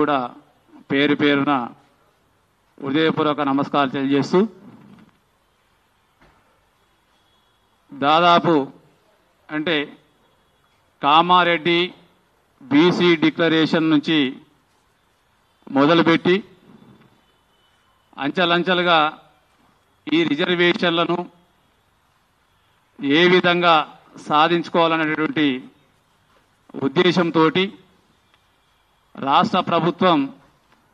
కూడా పేరు పేరున హృదయపూర్వక నమస్కారాలు తెలియజేస్తూ దాదాపు అంటే కామారెడ్డి బీసీ డిక్లరేషన్ నుంచి మొదలుపెట్టి అంచెలంచెలుగా ఈ రిజర్వేషన్లను ఏ విధంగా సాధించుకోవాలనేటువంటి ఉద్దేశంతో రాష్ట్ర ప్రభుత్వం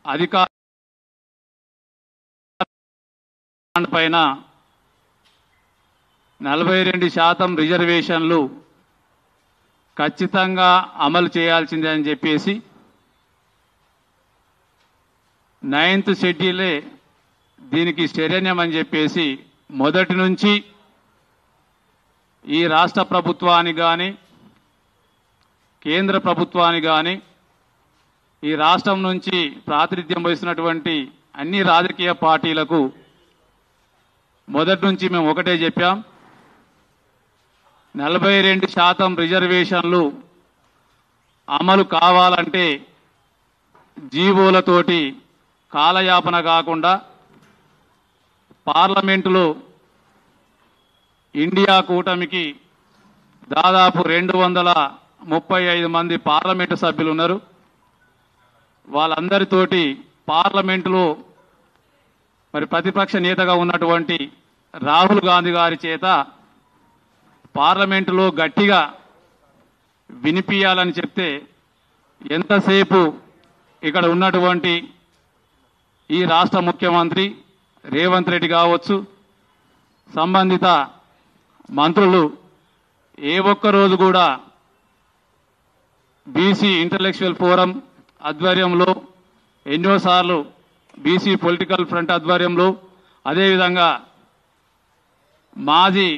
అధికార పైన 42% రిజర్వేషన్లు ఖచ్చితంగా అమలు చేయాల్సిందే అని చెప్పేసి 9th షెడ్యూలే దీనికి శరణ్యం అని చెప్పేసి మొదటి నుంచి ఈ రాష్ట్ర ప్రభుత్వానికి కానీ కేంద్ర ప్రభుత్వానికి కానీ ఈ రాష్ట్రం నుంచి ప్రాతినిధ్యం వహిస్తున్నటువంటి అన్ని రాజకీయ పార్టీలకు మొదటి నుంచి మేము ఒకటే చెప్పాం, 42% రిజర్వేషన్లు అమలు కావాలంటే జీవోలతోటి కాలయాపన కాకుండా పార్లమెంటులో ఇండియా కూటమికి దాదాపు 235 మంది పార్లమెంటు సభ్యులు ఉన్నారు. వాళ్ళందరితోటి పార్లమెంటులో మరి ప్రతిపక్ష నేతగా ఉన్నటువంటి రాహుల్ గాంధీ గారి చేత పార్లమెంటులో గట్టిగా వినిపించాలని చెప్తే ఎంతసేపు ఇక్కడ ఉన్నటువంటి ఈ రాష్ట్ర ముఖ్యమంత్రి రేవంత్ రెడ్డి కావచ్చు, సంబంధిత మంత్రులు ఏ ఒక్క రోజు కూడా బీసీ ఇంటలెక్చువల్ ఫోరం ఆధ్వర్యంలో ఎన్నోసార్లు బీసీ పొలిటికల్ ఫ్రంట్ ఆధ్వర్యంలో అదేవిధంగా మాజీ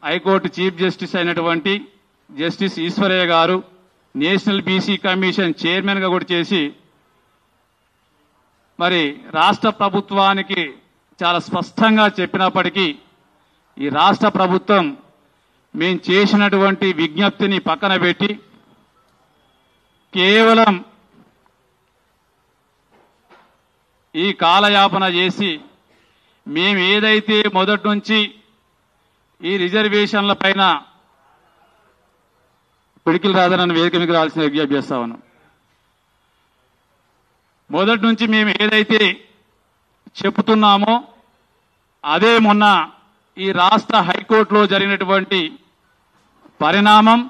హైకోర్టు చీఫ్ జస్టిస్ అయినటువంటి జస్టిస్ ఈశ్వరయ్య గారు నేషనల్ బీసీ కమిషన్ చైర్మన్గా కూడా చేసి మరి రాష్ట్ర ప్రభుత్వానికి చాలా స్పష్టంగా చెప్పినప్పటికీ ఈ రాష్ట్ర ప్రభుత్వం మేము చేసినటువంటి విజ్ఞప్తిని పక్కన పెట్టి కేవలం ఈ కాలయాపన చేసి మేము ఏదైతే మొదటి నుంచి ఈ రిజర్వేషన్ల పైన పిడికిలు రాదని వేదిక మీకు రావాల్సిన విజ్ఞప్తి చేస్తా ఉన్నాం. మొదటి నుంచి మేము ఏదైతే చెప్తున్నామో అదే మొన్న ఈ రాష్ట్ర హైకోర్టులో జరిగినటువంటి పరిణామం.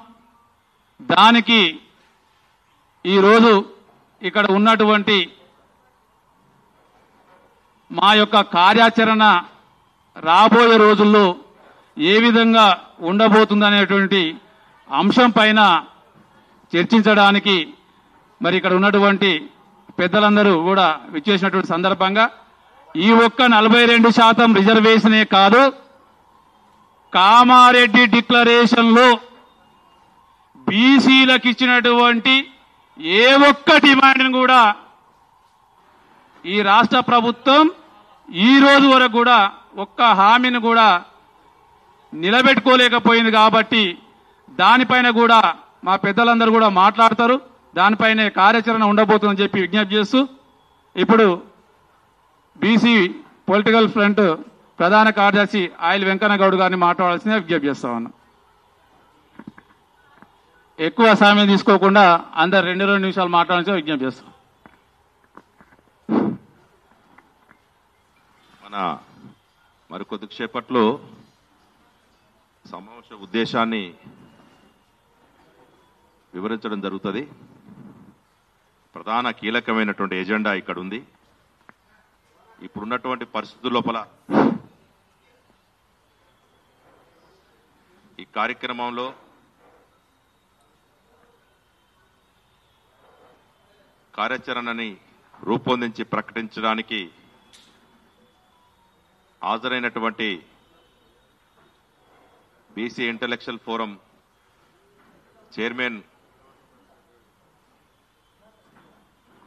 దానికి ఈరోజు ఇక్కడ ఉన్నటువంటి మా యొక్క కార్యాచరణ రాబోయే రోజుల్లో ఏ విధంగా ఉండబోతుందనేటువంటి అంశం పైన చర్చించడానికి మరి ఇక్కడ ఉన్నటువంటి పెద్దలందరూ కూడా విచ్చేసినటువంటి సందర్భంగా ఈ ఒక్క 42% రిజర్వేషనే కాదు, కామారెడ్డి డిక్లరేషన్లో బీసీలకు ఇచ్చినటువంటి ఏ ఒక్క డిమాండ్ను కూడా ఈ రాష్ట్ర ప్రభుత్వం ఈ రోజు వరకు కూడా ఒక్క హామీని కూడా నిలబెట్టుకోలేకపోయింది. కాబట్టి దానిపైన కూడా మా పెద్దలందరూ కూడా మాట్లాడతారు, దానిపైనే కార్యాచరణ ఉండబోతుందని చెప్పి విజ్ఞప్తి చేస్తూ ఇప్పుడు బీసీ పొలిటికల్ ఫ్రంట్ ప్రధాన కార్యదర్శి ఆయిల్ వెంకన్న గౌడ్ గారిని మాట్లాడాల్సిందిగా విజ్ఞప్తి చేస్తా ఉన్నా. ఎక్కువ సమయం తీసుకోకుండా అందరు 2 నిమిషాలు మాట్లాడాల్సిందిగా విజ్ఞప్తి చేస్తాం. మరికొద్దిసేపట్లో సమావేశ ఉద్దేశాన్ని వివరించడం జరుగుతుంది. ప్రధాన కీలకమైనటువంటి ఎజెండా ఇక్కడ ఉంది. ఇప్పుడున్నటువంటి పరిస్థితుల లోపల ఈ కార్యక్రమంలో కార్యాచరణని రూపొందించి ప్రకటించడానికి హాజరైనటువంటి బీసీ ఇంటలెక్చువల్ ఫోరం చైర్మన్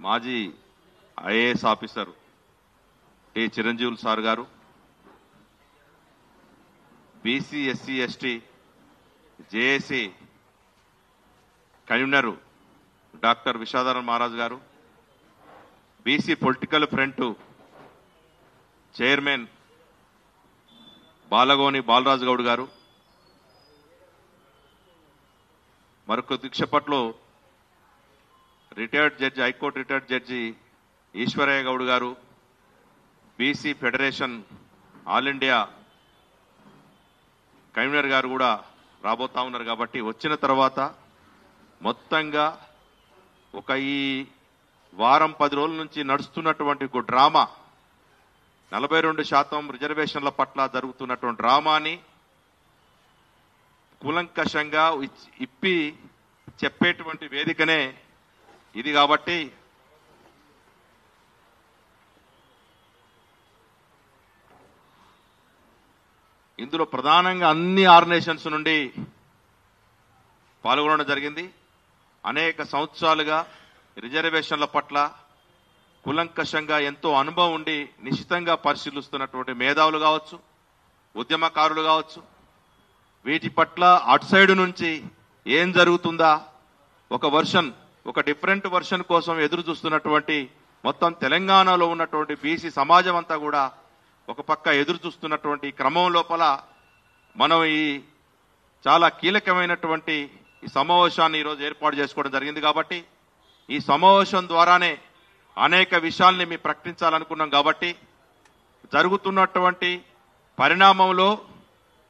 మాజీ IAS officer T Chiranjeevulu sir గారు, BC SC ST JAC convener doctor Vishwanathan Maharaj గారు, BC political front chairman Balagoni Balaraju Goud గారు, మరొక దీక్షపట్లో retired judge, high court retired judge Eswaraiah Goud గారు, BC federation all India convener గారు కూడా రాబోతా ఉన్నారు. కాబట్టి వచ్చిన తర్వాత మొత్తంగా ఒక ఈ వారం 10 రోజుల నుంచి నడుస్తున్నటువంటి ఒక డ్రామా, 42% రిజర్వేషన్ల పట్ల జరుగుతున్నటువంటి డ్రామాని కూలంకషంగా ఇప్పి చెప్పేటువంటి వేదికనే ఇది. కాబట్టి ఇందులో ప్రధానంగా అన్ని ఆర్గనైజేషన్స్ నుండి పాల్గొనడం జరిగింది. అనేక సంవత్సరాలుగా రిజర్వేషన్ల పట్ల కూలంకషంగా ఎంతో అనుభవం ఉండి నిశ్చితంగా పరిశీలిస్తున్నటువంటి మేధావులు కావచ్చు, ఉద్యమకారులు కావచ్చు, వీటి పట్ల అటు సైడ్ నుంచి ఏం జరుగుతుందా ఒక డిఫరెంట్ వర్షన్ కోసం ఎదురు చూస్తున్నటువంటి మొత్తం తెలంగాణలో ఉన్నటువంటి బీసీ సమాజం అంతా కూడా ఒక పక్క ఎదురు చూస్తున్నటువంటి క్రమం లోపల మనం ఈ చాలా కీలకమైనటువంటి ఈ సమావేశాన్ని ఈరోజు ఏర్పాటు చేసుకోవడం జరిగింది. కాబట్టి ఈ సమావేశం ద్వారానే అనేక విషయాల్ని మేము ప్రకటించాలనుకున్నాం. కాబట్టి జరుగుతున్నటువంటి పరిణామంలో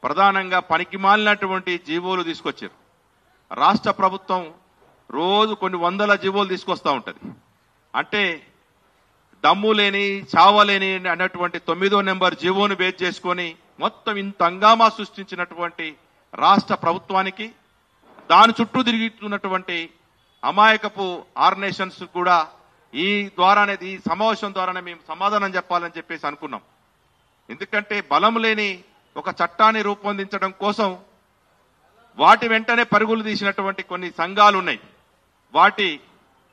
ప్రధానంగా పనికిమాలినటువంటి జీవోలు తీసుకొచ్చారు. రాష్ట్ర ప్రభుత్వం రోజు కొన్ని వందల జీవోలు తీసుకొస్తా ఉంటది. అంటే దమ్ము లేని చావలేని అన్నటువంటి 9వ నెంబర్ జీవోను బేస్ చేసుకొని మొత్తం ఇంత హంగామా సృష్టించినటువంటి రాష్ట్ర ప్రభుత్వానికి, దాని చుట్టూ తిరుగుతున్నటువంటి అమాయకపు ఆర్గనైజేషన్స్ కూడా ఈ సమావేశం ద్వారానే మేము సమాధానం చెప్పాలని చెప్పేసి అనుకున్నాం. ఎందుకంటే బలం లేని ఒక చట్టాన్ని రూపొందించడం కోసం వాటి వెంటనే పరుగులు తీసినటువంటి కొన్ని సంఘాలు ఉన్నాయి.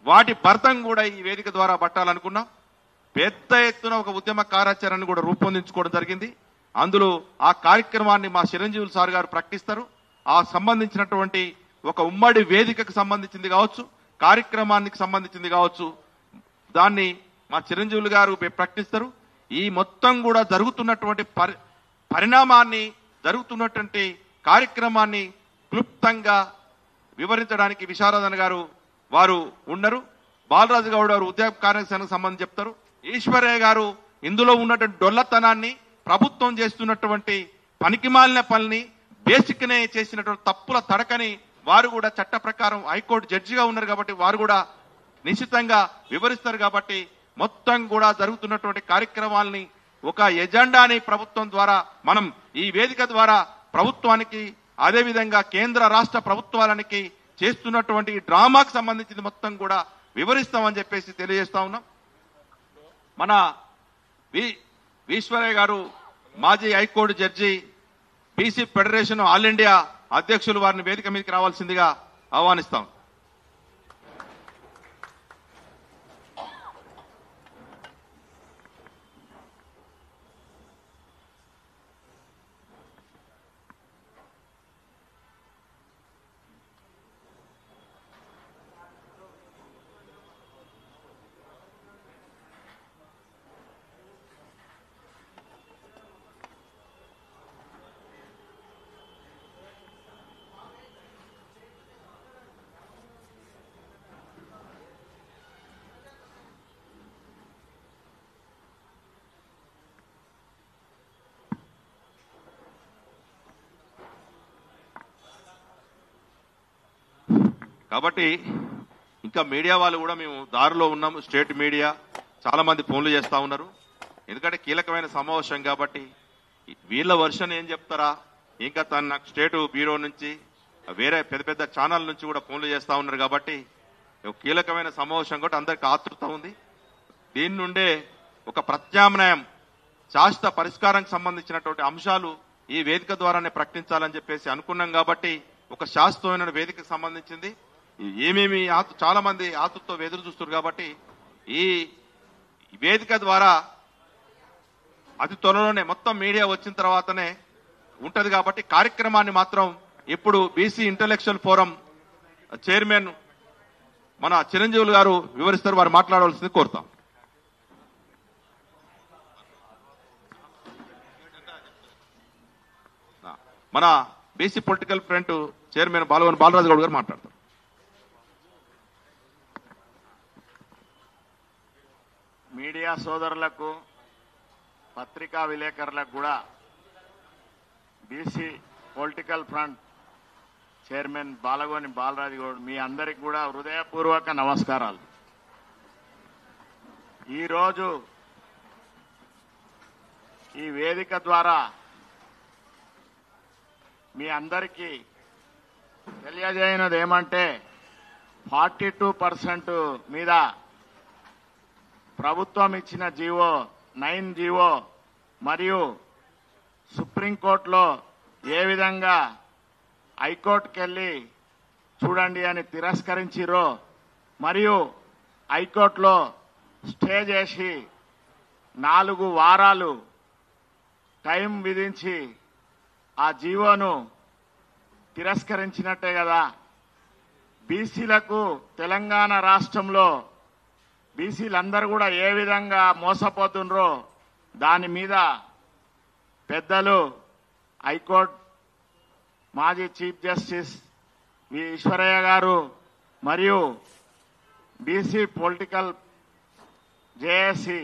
వాటి భర్తం కూడా ఈ వేదిక ద్వారా పట్టాలనుకున్నాం. పెద్ద ఎత్తున ఒక ఉద్యమ కార్యాచరణను కూడా రూపొందించుకోవడం జరిగింది. అందులో ఆ కార్యక్రమాన్ని మా చిరంజీవులు సార్ గారు ప్రకటిస్తారు. ఆ సంబంధించినటువంటి ఒక ఉమ్మడి వేదికకు సంబంధించింది కావచ్చు, కార్యక్రమానికి సంబంధించింది కావచ్చు, దాన్ని మా చిరంజీవులు గారు ప్రకటిస్తారు. ఈ మొత్తం కూడా జరుగుతున్నటువంటి పరిణామాన్ని, జరుగుతున్నటువంటి కార్యక్రమాన్ని క్లుప్తంగా వివరించడానికి విశారదన్ గారు వారు ఉన్నారు. బాలరాజు గౌడ్ గారు ఉద్యోగ కార్యాచరణకు సంబంధించి చెప్తారు. ఈశ్వరయ్య గారు ఇందులో ఉన్నటువంటి డొల్లతనాన్ని, ప్రభుత్వం చేస్తున్నటువంటి పనికిమాలిన పనిని, బేసిక్నే చేసినటువంటి తప్పుల తడకని వారు కూడా చట్ట ప్రకారం హైకోర్టు జడ్జిగా ఉన్నారు. కాబట్టి వారు కూడా నిశ్చితంగా వివరిస్తారు. కాబట్టి మొత్తం కూడా జరుగుతున్నటువంటి కార్యక్రమాలని ఒక ఎజెండాని ప్రభుత్వం ద్వారా మనం ఈ వేదిక ద్వారా ప్రభుత్వానికి, అదేవిధంగా కేంద్ర రాష్ట్ర ప్రభుత్వాలకి చేస్తున్నటువంటి డ్రామాకు సంబంధించింది మొత్తం కూడా వివరిస్తామని చెప్పేసి తెలియజేస్తా ఉన్నాం. మన ఈశ్వరయ్య గారు మాజీ high court judge, BC federation all India అధ్యక్షులు, వారిని వేదిక మీదకి రావాల్సిందిగా ఆహ్వానిస్తాం. కాబట్టి ఇంకా మీడియా వాళ్ళు కూడా మేము దారిలో ఉన్నాము. స్టేట్ మీడియా చాలా మంది ఫోన్లు చేస్తా ఉన్నారు. ఎందుకంటే కీలకమైన సమావేశం కాబట్టి వీళ్ళ వర్షన్ ఏం చెప్తారా, ఇంకా నాకు స్టేట్ బ్యూరో నుంచి వేరే పెద్ద పెద్ద ఛానల్ నుంచి కూడా ఫోన్లు చేస్తా ఉన్నారు. కాబట్టి కీలకమైన సమావేశం కూడా అందరికి ఆతృత ఉంది. దీని నుండే ఒక ప్రత్యామ్నాయం, శాశ్వత పరిష్కారానికి సంబంధించినటువంటి అంశాలు ఈ వేదిక ద్వారానే ప్రకటించాలని చెప్పేసి అనుకున్నాం. కాబట్టి ఒక శాశ్వతమైన వేదికకు సంబంధించింది ఏమేమి చాలా మంది ఆతృతతో ఎదురు చూస్తున్నారు. కాబట్టి ఈ వేదిక ద్వారా అతి త్వరలోనే మొత్తం మీడియా వచ్చిన తర్వాతనే ఉంటది. కాబట్టి కార్యక్రమాన్ని మాత్రం ఇప్పుడు బీసీ ఇంటలెక్చువల్ ఫోరం చైర్మన్ మన చిరంజీవులు గారు వివరిస్తారు, వారు మాట్లాడవలసింది కోరుతాం. మన BC political front chairman Balaraju Goud గారు మాట్లాడతారు. మీడియా సోదరులకు, పత్రికా విలేకరులకు కూడా BC political front chairman Balagoni Balaraju Goud మీ అందరికి కూడా హృదయపూర్వక నమస్కారాలు. ఈరోజు ఈ వేదిక ద్వారా మీ అందరికీ తెలియజేయనది ఏమంటే 42% మీద ప్రభుత్వం ఇచ్చిన జీవో 9 జీవో మరియు సుప్రీంకోర్టులో ఏ విధంగా హైకోర్టుకి వెళ్లి చూడండి అని తిరస్కరించిరో మరియు హైకోర్టులో స్టే చేసి 4 వారాలు టైం విధించి ఆ జీవోను తిరస్కరించినట్టే కదా. బీసీలకు తెలంగాణ రాష్ట్రంలో బీసీలందరూ కూడా ఏ విధంగా మోసపోతుండ్రో దాని మీద పెద్దలు హైకోర్టు మాజీ చీఫ్ జస్టిస్ వి ఈశ్వరయ్య గారు మరియు BC political JAC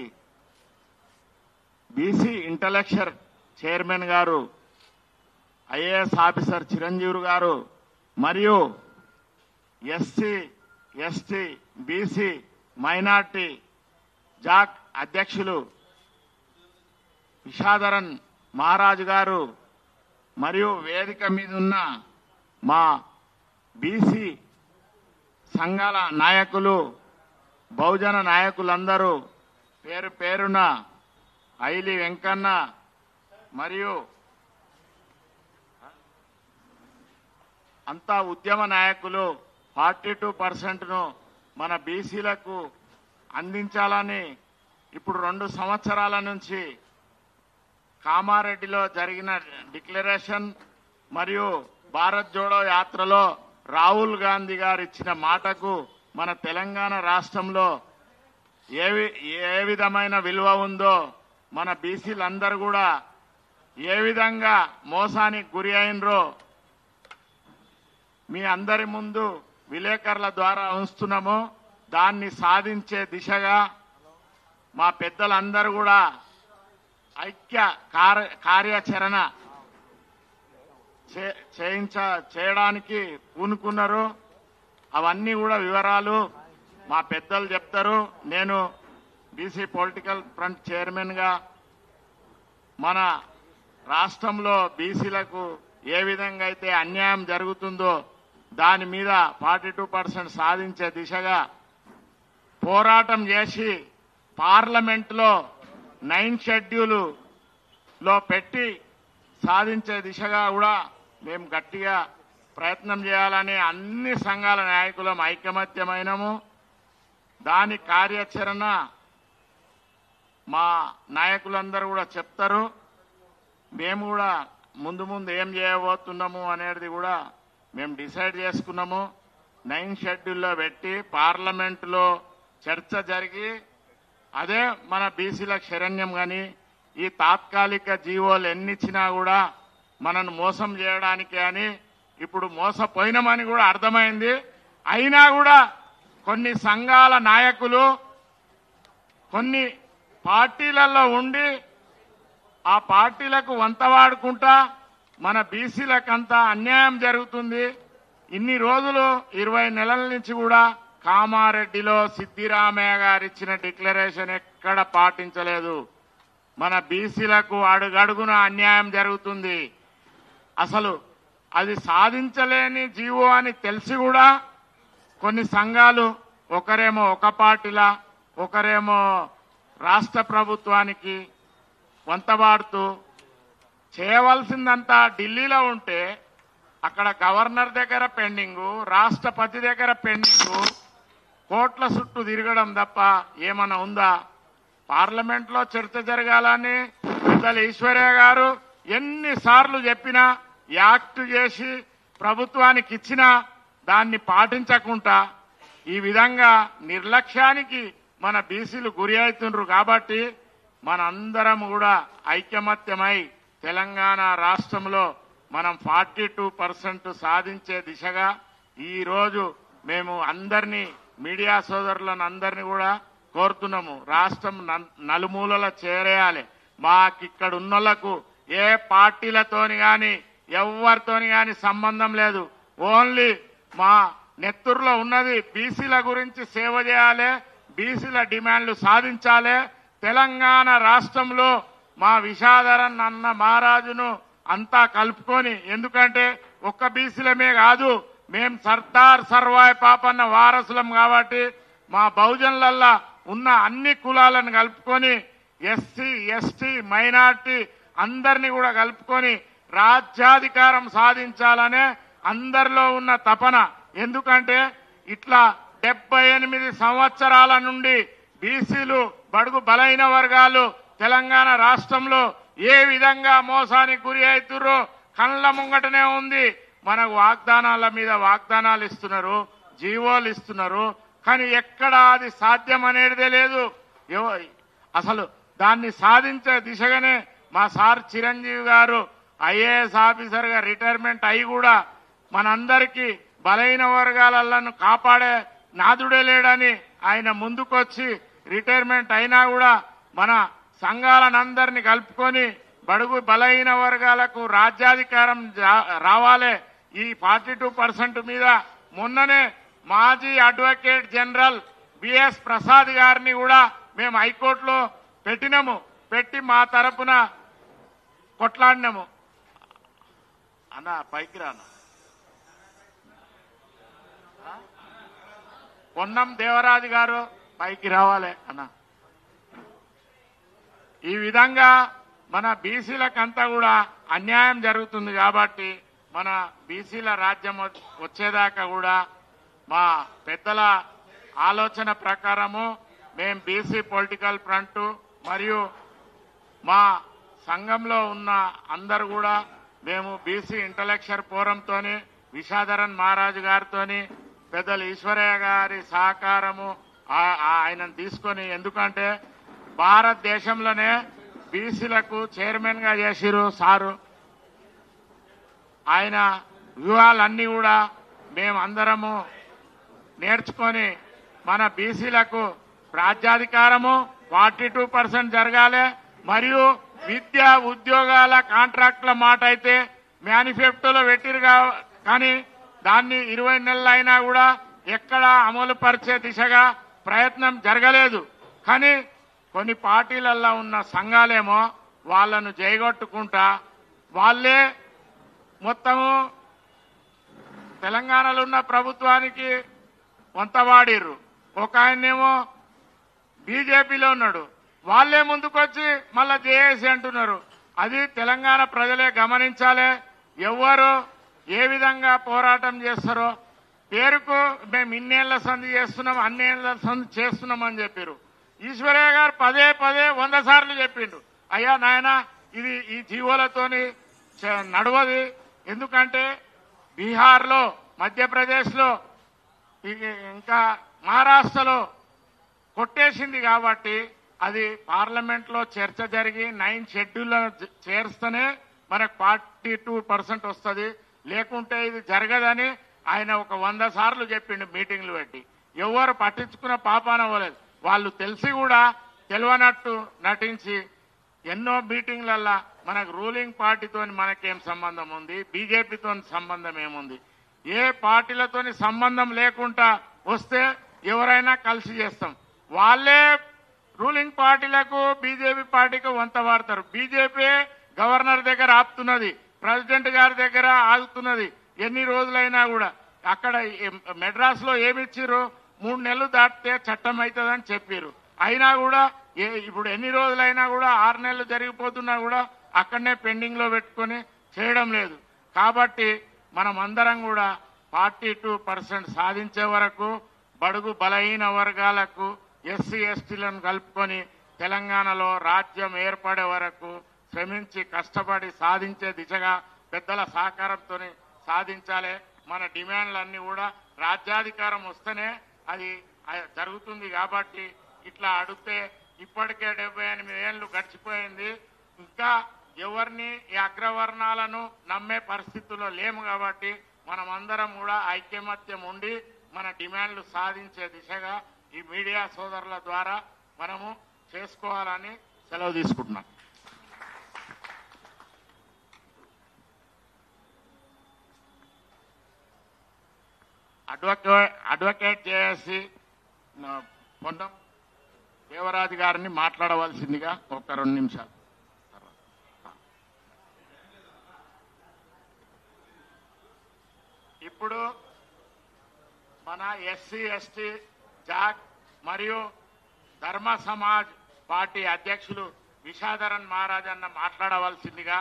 BC intellectual chairman గారు, ఐఏఎస్ ఆఫీసర్ చిరంజీవి గారు మరియు SC ST BC minority Jack అధ్యక్షులు విషాధరన్ మహారాజు గారు మరియు వేదిక మీద ఉన్న మా బీసీ సంఘాల నాయకులు, బహుజన నాయకులందరూ పేరు పేరున ఐలి వెంకన్న మరియు అంతా ఉద్యమ నాయకులు 42%ను మన బీసీలకు అందించాలని ఇప్పుడు 2 సంవత్సరాల నుంచి కామారెడ్డిలో జరిగిన డిక్లరేషన్ మరియు భారత్ జోడో యాత్రలో రాహుల్ గాంధీ గారు ఇచ్చిన మాటకు మన తెలంగాణ రాష్ట్రంలో ఏ విధమైన విలువ ఉందో మన బీసీలందరూ కూడా ఏ విధంగా మోసానికి గురి అయినరో మీ అందరి ముందు విలేకరుల ద్వారా ఉంచుతున్నామో దాన్ని సాధించే దిశగా మా పెద్దలందరూ కూడా ఐక్య కార్యాచరణ చేయడానికి పూనుకున్నారు. అవన్నీ కూడా వివరాలు మా పెద్దలు చెప్తారు. నేను బీసీ పొలిటికల్ ఫ్రంట్ చైర్మన్ గా మన రాష్ట్రంలో బీసీలకు ఏ విధంగా అయితే అన్యాయం జరుగుతుందో దాని మీద 42% సాధించే దిశగా పోరాటం చేసి పార్లమెంట్లో 9 షెడ్యూల్ లో పెట్టి సాధించే దిశగా కూడా మేము గట్టిగా ప్రయత్నం చేయాలని అన్ని సంఘాల నాయకులం ఐకమత్యమైనము. దాని కార్యాచరణ మా నాయకులందరూ కూడా చెప్తారు. మేము కూడా ముందు ఏం చేయబోతున్నాము అనేది కూడా మేము డిసైడ్ చేసుకున్నాము. 9 షెడ్యూల్లో పెట్టి పార్లమెంటులో చర్చ జరిగి అదే మన బీసీలకు శరణ్యం. కానీ ఈ తాత్కాలిక జీవోలు ఎన్నిచ్చినా కూడా మనను మోసం చేయడానికి అని ఇప్పుడు మోసపోయినామని కూడా అర్థమైంది. అయినా కూడా కొన్ని సంఘాల నాయకులు కొన్ని పార్టీలలో ఉండి ఆ పార్టీలకు వంతవాడుకుంటా మన బీసీలకంతా అన్యాయం జరుగుతుంది. ఇన్ని రోజులు 20 నెలల నుంచి కూడా కామారెడ్డిలో సిద్దిరామయ్య గారు ఇచ్చిన డిక్లరేషన్ ఎక్కడ పాటించలేదు. మన బీసీలకు అడుగడుగున అన్యాయం జరుగుతుంది. అసలు అది సాధించలేని జీవో అని తెలిసి కూడా కొన్ని సంఘాలు ఒకరేమో ఒక పార్టీలా ఒకరేమో రాష్ట్ర ప్రభుత్వానికి వంతబాడుతూ చేయవలసిందంతా ఢిల్లీలో ఉంటే అక్కడ గవర్నర్ దగ్గర పెండింగు, రాష్ట్రపతి దగ్గర పెండింగు, కోట్ల చుట్టూ తిరగడం తప్ప ఏమన్నా ఉందా? పార్లమెంట్లో చర్చ జరగాలని పెద్దలు ఈశ్వరయ్య గారు ఎన్నిసార్లు చెప్పినా యాక్ట్ చేసి ప్రభుత్వానికి ఇచ్చినా దాన్ని పాటించకుండా ఈ విధంగా నిర్లక్ష్యానికి మన బీసీలు గురి అవుతుండ్రు. కాబట్టి మనందరం కూడా ఐకమత్యమై తెలంగాణ రాష్ట్రంలో మనం 42% సాధించే దిశగా ఈ రోజు మేము అందరినీ మీడియా సోదరులను అందరినీ కూడా కోరుతున్నాము. రాష్ట్రం నలుమూలల చేరేయాలి. మాకిక్కడ ఉన్నోళ్లకు ఏ పార్టీలతోని గాని ఎవరితోని గాని సంబంధం లేదు. ఓన్లీ మా నెత్తురులో ఉన్నది బీసీల గురించి సేవ చేయాలి, బీసీల డిమాండ్లు సాధించాలి. తెలంగాణ రాష్ట్రంలో మా విషాదరన్ అన్న మహారాజును అంతా కలుపుకొని, ఎందుకంటే ఒక్క బీసీలమే కాదు, మేం సర్దార్ సర్వాయి పాపన్న వారసులం కాబట్టి మా బహుజనులల్లా ఉన్న అన్ని కులాలను కలుపుకొని ఎస్సీ ఎస్టీ మైనార్టీ అందరినీ కూడా కలుపుకొని రాజ్యాధికారం సాధించాలనే అందరిలో ఉన్న తపన. ఎందుకంటే ఇట్లా 78 సంవత్సరాల నుండి బీసీలు బడుగు బలైన వర్గాలు తెలంగాణ రాష్ట్రంలో ఏ విధంగా మోసానికి గురి అవుతుర్రో కళ్ళ ముంగటనే ఉంది. మనకు వాగ్దానాల మీద వాగ్దానాలు ఇస్తున్నారు, జీవోలు ఇస్తున్నారు, కానీ ఎక్కడ అది సాధ్యం అనేదే లేదు. అసలు దాన్ని సాధించే దిశగానే మా సార్ చిరంజీవి గారు ఐఏఎస్ ఆఫీసర్ గా రిటైర్మెంట్ అయి కూడా మనందరికీ బలైన వర్గాలను కాపాడే నాదుడే లేడని ఆయన ముందుకొచ్చి రిటైర్మెంట్ అయినా కూడా మన సంఘాలనందరినీ కలుపుకొని బడుగు బలహీన వర్గాలకు రాజ్యాధికారం రావాలి. ఈ 42% మీద మొన్ననే మాజీ అడ్వకేట్ జనరల్ బిఎస్ ప్రసాద్ గారిని కూడా మేము హైకోర్టులో పెట్టినాము. పెట్టి మా తరపున కొట్లాడినాము. అన్న పైకి రాను. పొన్నం దేవరాజు గారు పైకి రావాలి అన్న. ఈ విధంగా మన బీసీలకంతా కూడా అన్యాయం జరుగుతుంది కాబట్టి మన బీసీల రాజ్యం వచ్చేదాకా కూడా మా పెద్దల ఆలోచన ప్రకారము మేం బీసీ పొలిటికల్ ఫ్రంట్ మరియు మా సంఘంలో ఉన్న అందరు కూడా మేము బీసీ ఇంటలెక్చువల్ ఫోరంతోని విషాదరన్ మహారాజు గారితోని పెద్దలు ఈశ్వరయ్య గారి సహకారము ఆయనను తీసుకొని, ఎందుకంటే భారతదేశంలోనే బీసీలకు చైర్మన్ గా చేసిరు సారు. ఆయన వ్యూహాలన్నీ కూడా మేమందరము నేర్చుకొని మన బీసీలకు రాజ్యాధికారము 42% జరగాలి. మరియు విద్యా ఉద్యోగాల కాంట్రాక్టుల మాట అయితే మేనిఫెస్టోలో పెట్టిరు కానీ దాన్ని 20 నెలలు అయినా కూడా ఎక్కడ అమలు పరిచే దిశగా ప్రయత్నం జరగలేదు. కానీ కొన్ని పార్టీలలో ఉన్న సంఘాలేమో వాళ్ళను జైగొట్టుకుంటా వాళ్ళే మొత్తము తెలంగాణలో ఉన్న ప్రభుత్వానికి వంతవాడిర్రు. ఒక ఆయనేమో బీజేపీలో ఉన్నాడు, వాళ్లే ముందుకొచ్చి మళ్ళా జేఏసీ అంటున్నారు. అది తెలంగాణ ప్రజలే గమనించాలి. ఎవరు ఏ విధంగా పోరాటం చేస్తారో పేరుకు మేము ఇన్నేళ్ల సంధి చేస్తున్నాం, అన్నేళ్ల సంధి చేస్తున్నామని చెప్పారు. ఈశ్వరయ్య గారు పదే 100 సార్లు చెప్పిండు, అయ్యా నాయన ఇది ఈ జీవోలతోని నడవది. ఎందుకంటే బీహార్లో, మధ్యప్రదేశ్లో, ఇంకా మహారాష్ట్రలో కొట్టేసింది కాబట్టి అది పార్లమెంట్ లో చర్చ జరిగి 9 షెడ్యూల్ చేర్స్తేనే మనకు 42% వస్తుంది. లేకుంటే ఇది జరగదని ఆయన ఒక 100 సార్లు చెప్పిండు మీటింగ్లు పెట్టి. ఎవరు పట్టించుకున్న పాపాన పోలేదు. వాళ్ళు తెలిసి కూడా తెలియనట్టు నటించి ఎన్నో మీటింగ్లల్లా మనకు రూలింగ్ పార్టీతోని మనకేం సంబంధం ఉంది, బీజేపీతో సంబంధం ఏముంది, ఏ పార్టీలతోని సంబంధం లేకుండా వస్తే ఎవరైనా కలిసి చేస్తాం. వాళ్ళే రూలింగ్ పార్టీలకు బీజేపీ పార్టీకి వంత వాడతారు. బీజేపీ గవర్నర్ దగ్గర ఆపుతున్నది, ప్రెసిడెంట్ గారి దగ్గర ఆగుతున్నది. ఎన్ని రోజులైనా కూడా అక్కడ మెడ్రాస్ లో ఏమిచ్చిర్రు, 3 నెలలు దాటితే చట్టం అవుతుందని చెప్పారు. అయినా కూడా ఇప్పుడు ఎన్ని రోజులైనా కూడా 6 నెలలు జరిగిపోతున్నా కూడా అక్కడనే పెండింగ్ లో పెట్టుకుని చేయడం లేదు. కాబట్టి మనం అందరం కూడా 42% సాధించే వరకు బడుగు బలహీన వర్గాలకు ఎస్సీ ఎస్టీలను కలుపుకొని తెలంగాణలో రాజ్యం ఏర్పడే వరకు శ్రమించి కష్టపడి సాధించే దిశగా పెద్దల సహకారంతో సాధించాలి. మన డిమాండ్లన్నీ కూడా రాజ్యాధికారం వస్తేనే అది జరుగుతుంది. కాబట్టి ఇట్లా అడిగితే ఇప్పటికే 78 ఏళ్ళు గడిచిపోయింది. ఇంకా ఎవరిని ఈ అగ్రవర్ణాలను నమ్మే పరిస్థితుల్లో లేము. కాబట్టి మనం అందరం కూడా ఐక్యమత్యం ఉండి మన డిమాండ్లు సాధించే దిశగా ఈ మీడియా సోదరుల ద్వారా మనము చేసుకోవాలని సెలవు తీసుకుంటున్నాం. అడ్వకేట్ చేసి పొన్నం దేవరాజు గారిని మాట్లాడవలసిందిగా ఒక 2 నిమిషాలు. ఇప్పుడు మన ఎస్సీ ఎస్టీ జాక్ మరియు ధర్మ సమాజ్ పార్టీ అధ్యక్షులు విషాధరన్ మహారాజ్ అన్న మాట్లాడవలసిందిగా.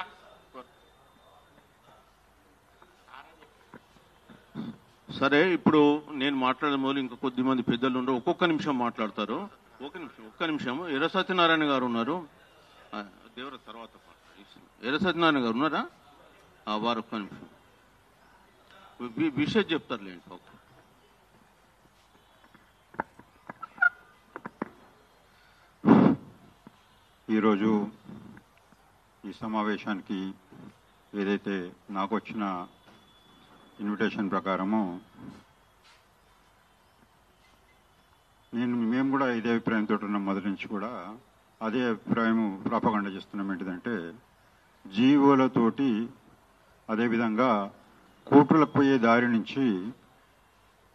సరే, ఇప్పుడు నేను మాట్లాడే మొదలు ఇంకా కొద్ది మంది పెద్దలు ఉండరు, ఒక్కొక్క నిమిషం మాట్లాడతారు. ఒక్క నిమిషం. ఎర్ర సత్యనారాయణ గారు ఉన్నారు, దేవర తర్వాత ఎర్ర సత్యనారాయణ గారు ఉన్నారా? వారు ఒక్క నిమిషం విషయం చెప్తారులేండి. ఓకే. ఈరోజు ఈ సమావేశానికి ఏదైతే నాకు వచ్చిన ఇన్విటేషన్ ప్రకారము మేము కూడా ఇదే అభిప్రాయంతో ఉన్నాం. మొదటి నుంచి కూడా అదే అభిప్రాయం ప్రాపగండ చేస్తున్నాం. ఏంటిదంటే జీవోలతోటి అదేవిధంగా కోర్టులకు పోయే దారి నుంచి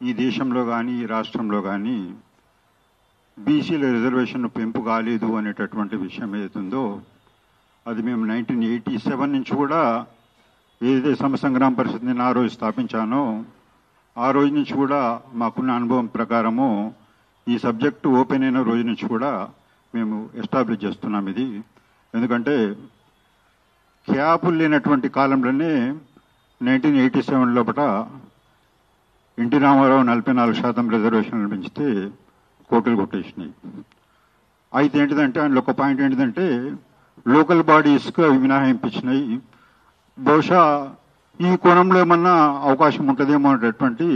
ఈ దేశంలో కానీ ఈ రాష్ట్రంలో కానీ బీసీల రిజర్వేషన్ పెంపు కాలేదు అనేటటువంటి విషయం ఏదైతుందో అది మేము 1987 నుంచి కూడా ఏదైతే సమసంగ్రామ పరిషత్ నేను ఆ రోజు స్థాపించానో ఆ రోజు నుంచి కూడా మాకున్న అనుభవం ప్రకారము ఈ సబ్జెక్టు ఓపెన్ అయిన రోజు నుంచి కూడా మేము ఎస్టాబ్లిష్ చేస్తున్నాం. ఇది ఎందుకంటే క్యాపులు లేనటువంటి కాలంలోనే 1987 లోపల ఎన్టీ రామారావు 44% రిజర్వేషన్లు పెంచితే కోర్టులు కొట్టేసినాయి. అయితే ఏంటిదంటే అందులో ఒక పాయింట్ ఏంటిదంటే లోకల్ బాడీస్కు అవి మినహాయింపించినాయి. బహుశా ఈ కోణంలో ఏమన్నా అవకాశం ఉంటుందేమో అనేటటువంటి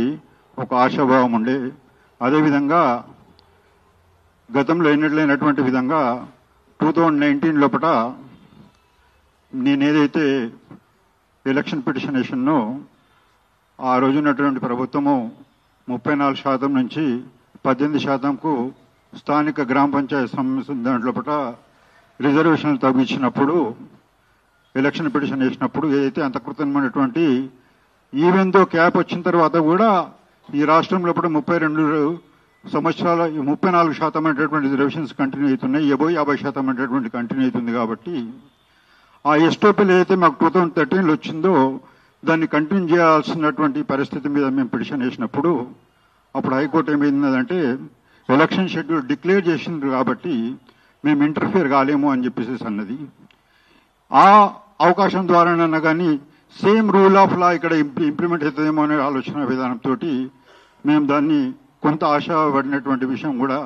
ఒక ఆశాభావం ఉండే. అదేవిధంగా గతంలో ఎన్నట్లైనటువంటి విధంగా 2019 లోపల నేనేదైతే ఎలక్షన్ పిటిషన్ వేసినో ఆ రోజున్నటువంటి ప్రభుత్వము 34% నుంచి 18%కు స్థానిక గ్రామ పంచాయతీ సమస్య దాంట్లోపట రిజర్వేషన్లు తగ్గించినప్పుడు ఎలక్షన్ పిటిషన్ వేసినప్పుడు ఏదైతే అంత కృతమైనటువంటి ఈవెంతో క్యాప్ వచ్చిన తర్వాత కూడా ఈ రాష్ట్రంలో 32 సంవత్సరాల 34% అనేటటువంటి రిజర్వేషన్స్ కంటిన్యూ అవుతున్నాయి. 50% అనేటటువంటి కంటిన్యూ అవుతుంది. కాబట్టి ఆ ఎస్టోపీలు ఏదైతే మాకు 2013లో వచ్చిందో దాన్ని కంటిన్యూ చేయాల్సినటువంటి పరిస్థితి మీద మేము పిటిషన్ వేసినప్పుడు అప్పుడు హైకోర్టు ఏమైందంటే ఎలక్షన్ షెడ్యూల్ డిక్లేర్ చేసిండ్రు కాబట్టి మేము ఇంటర్ఫియర్ కాలేము అని చెప్పేసి అన్నది. ఆ అవకాశం ద్వారానన్నా కానీ సేమ్ రూల్ ఆఫ్ లా ఇక్కడ ఇంప్లిమెంట్ అవుతుందేమో అనే ఆలోచన విధానంతో మేము దాన్ని కొంత ఆశపడినటువంటి విషయం కూడా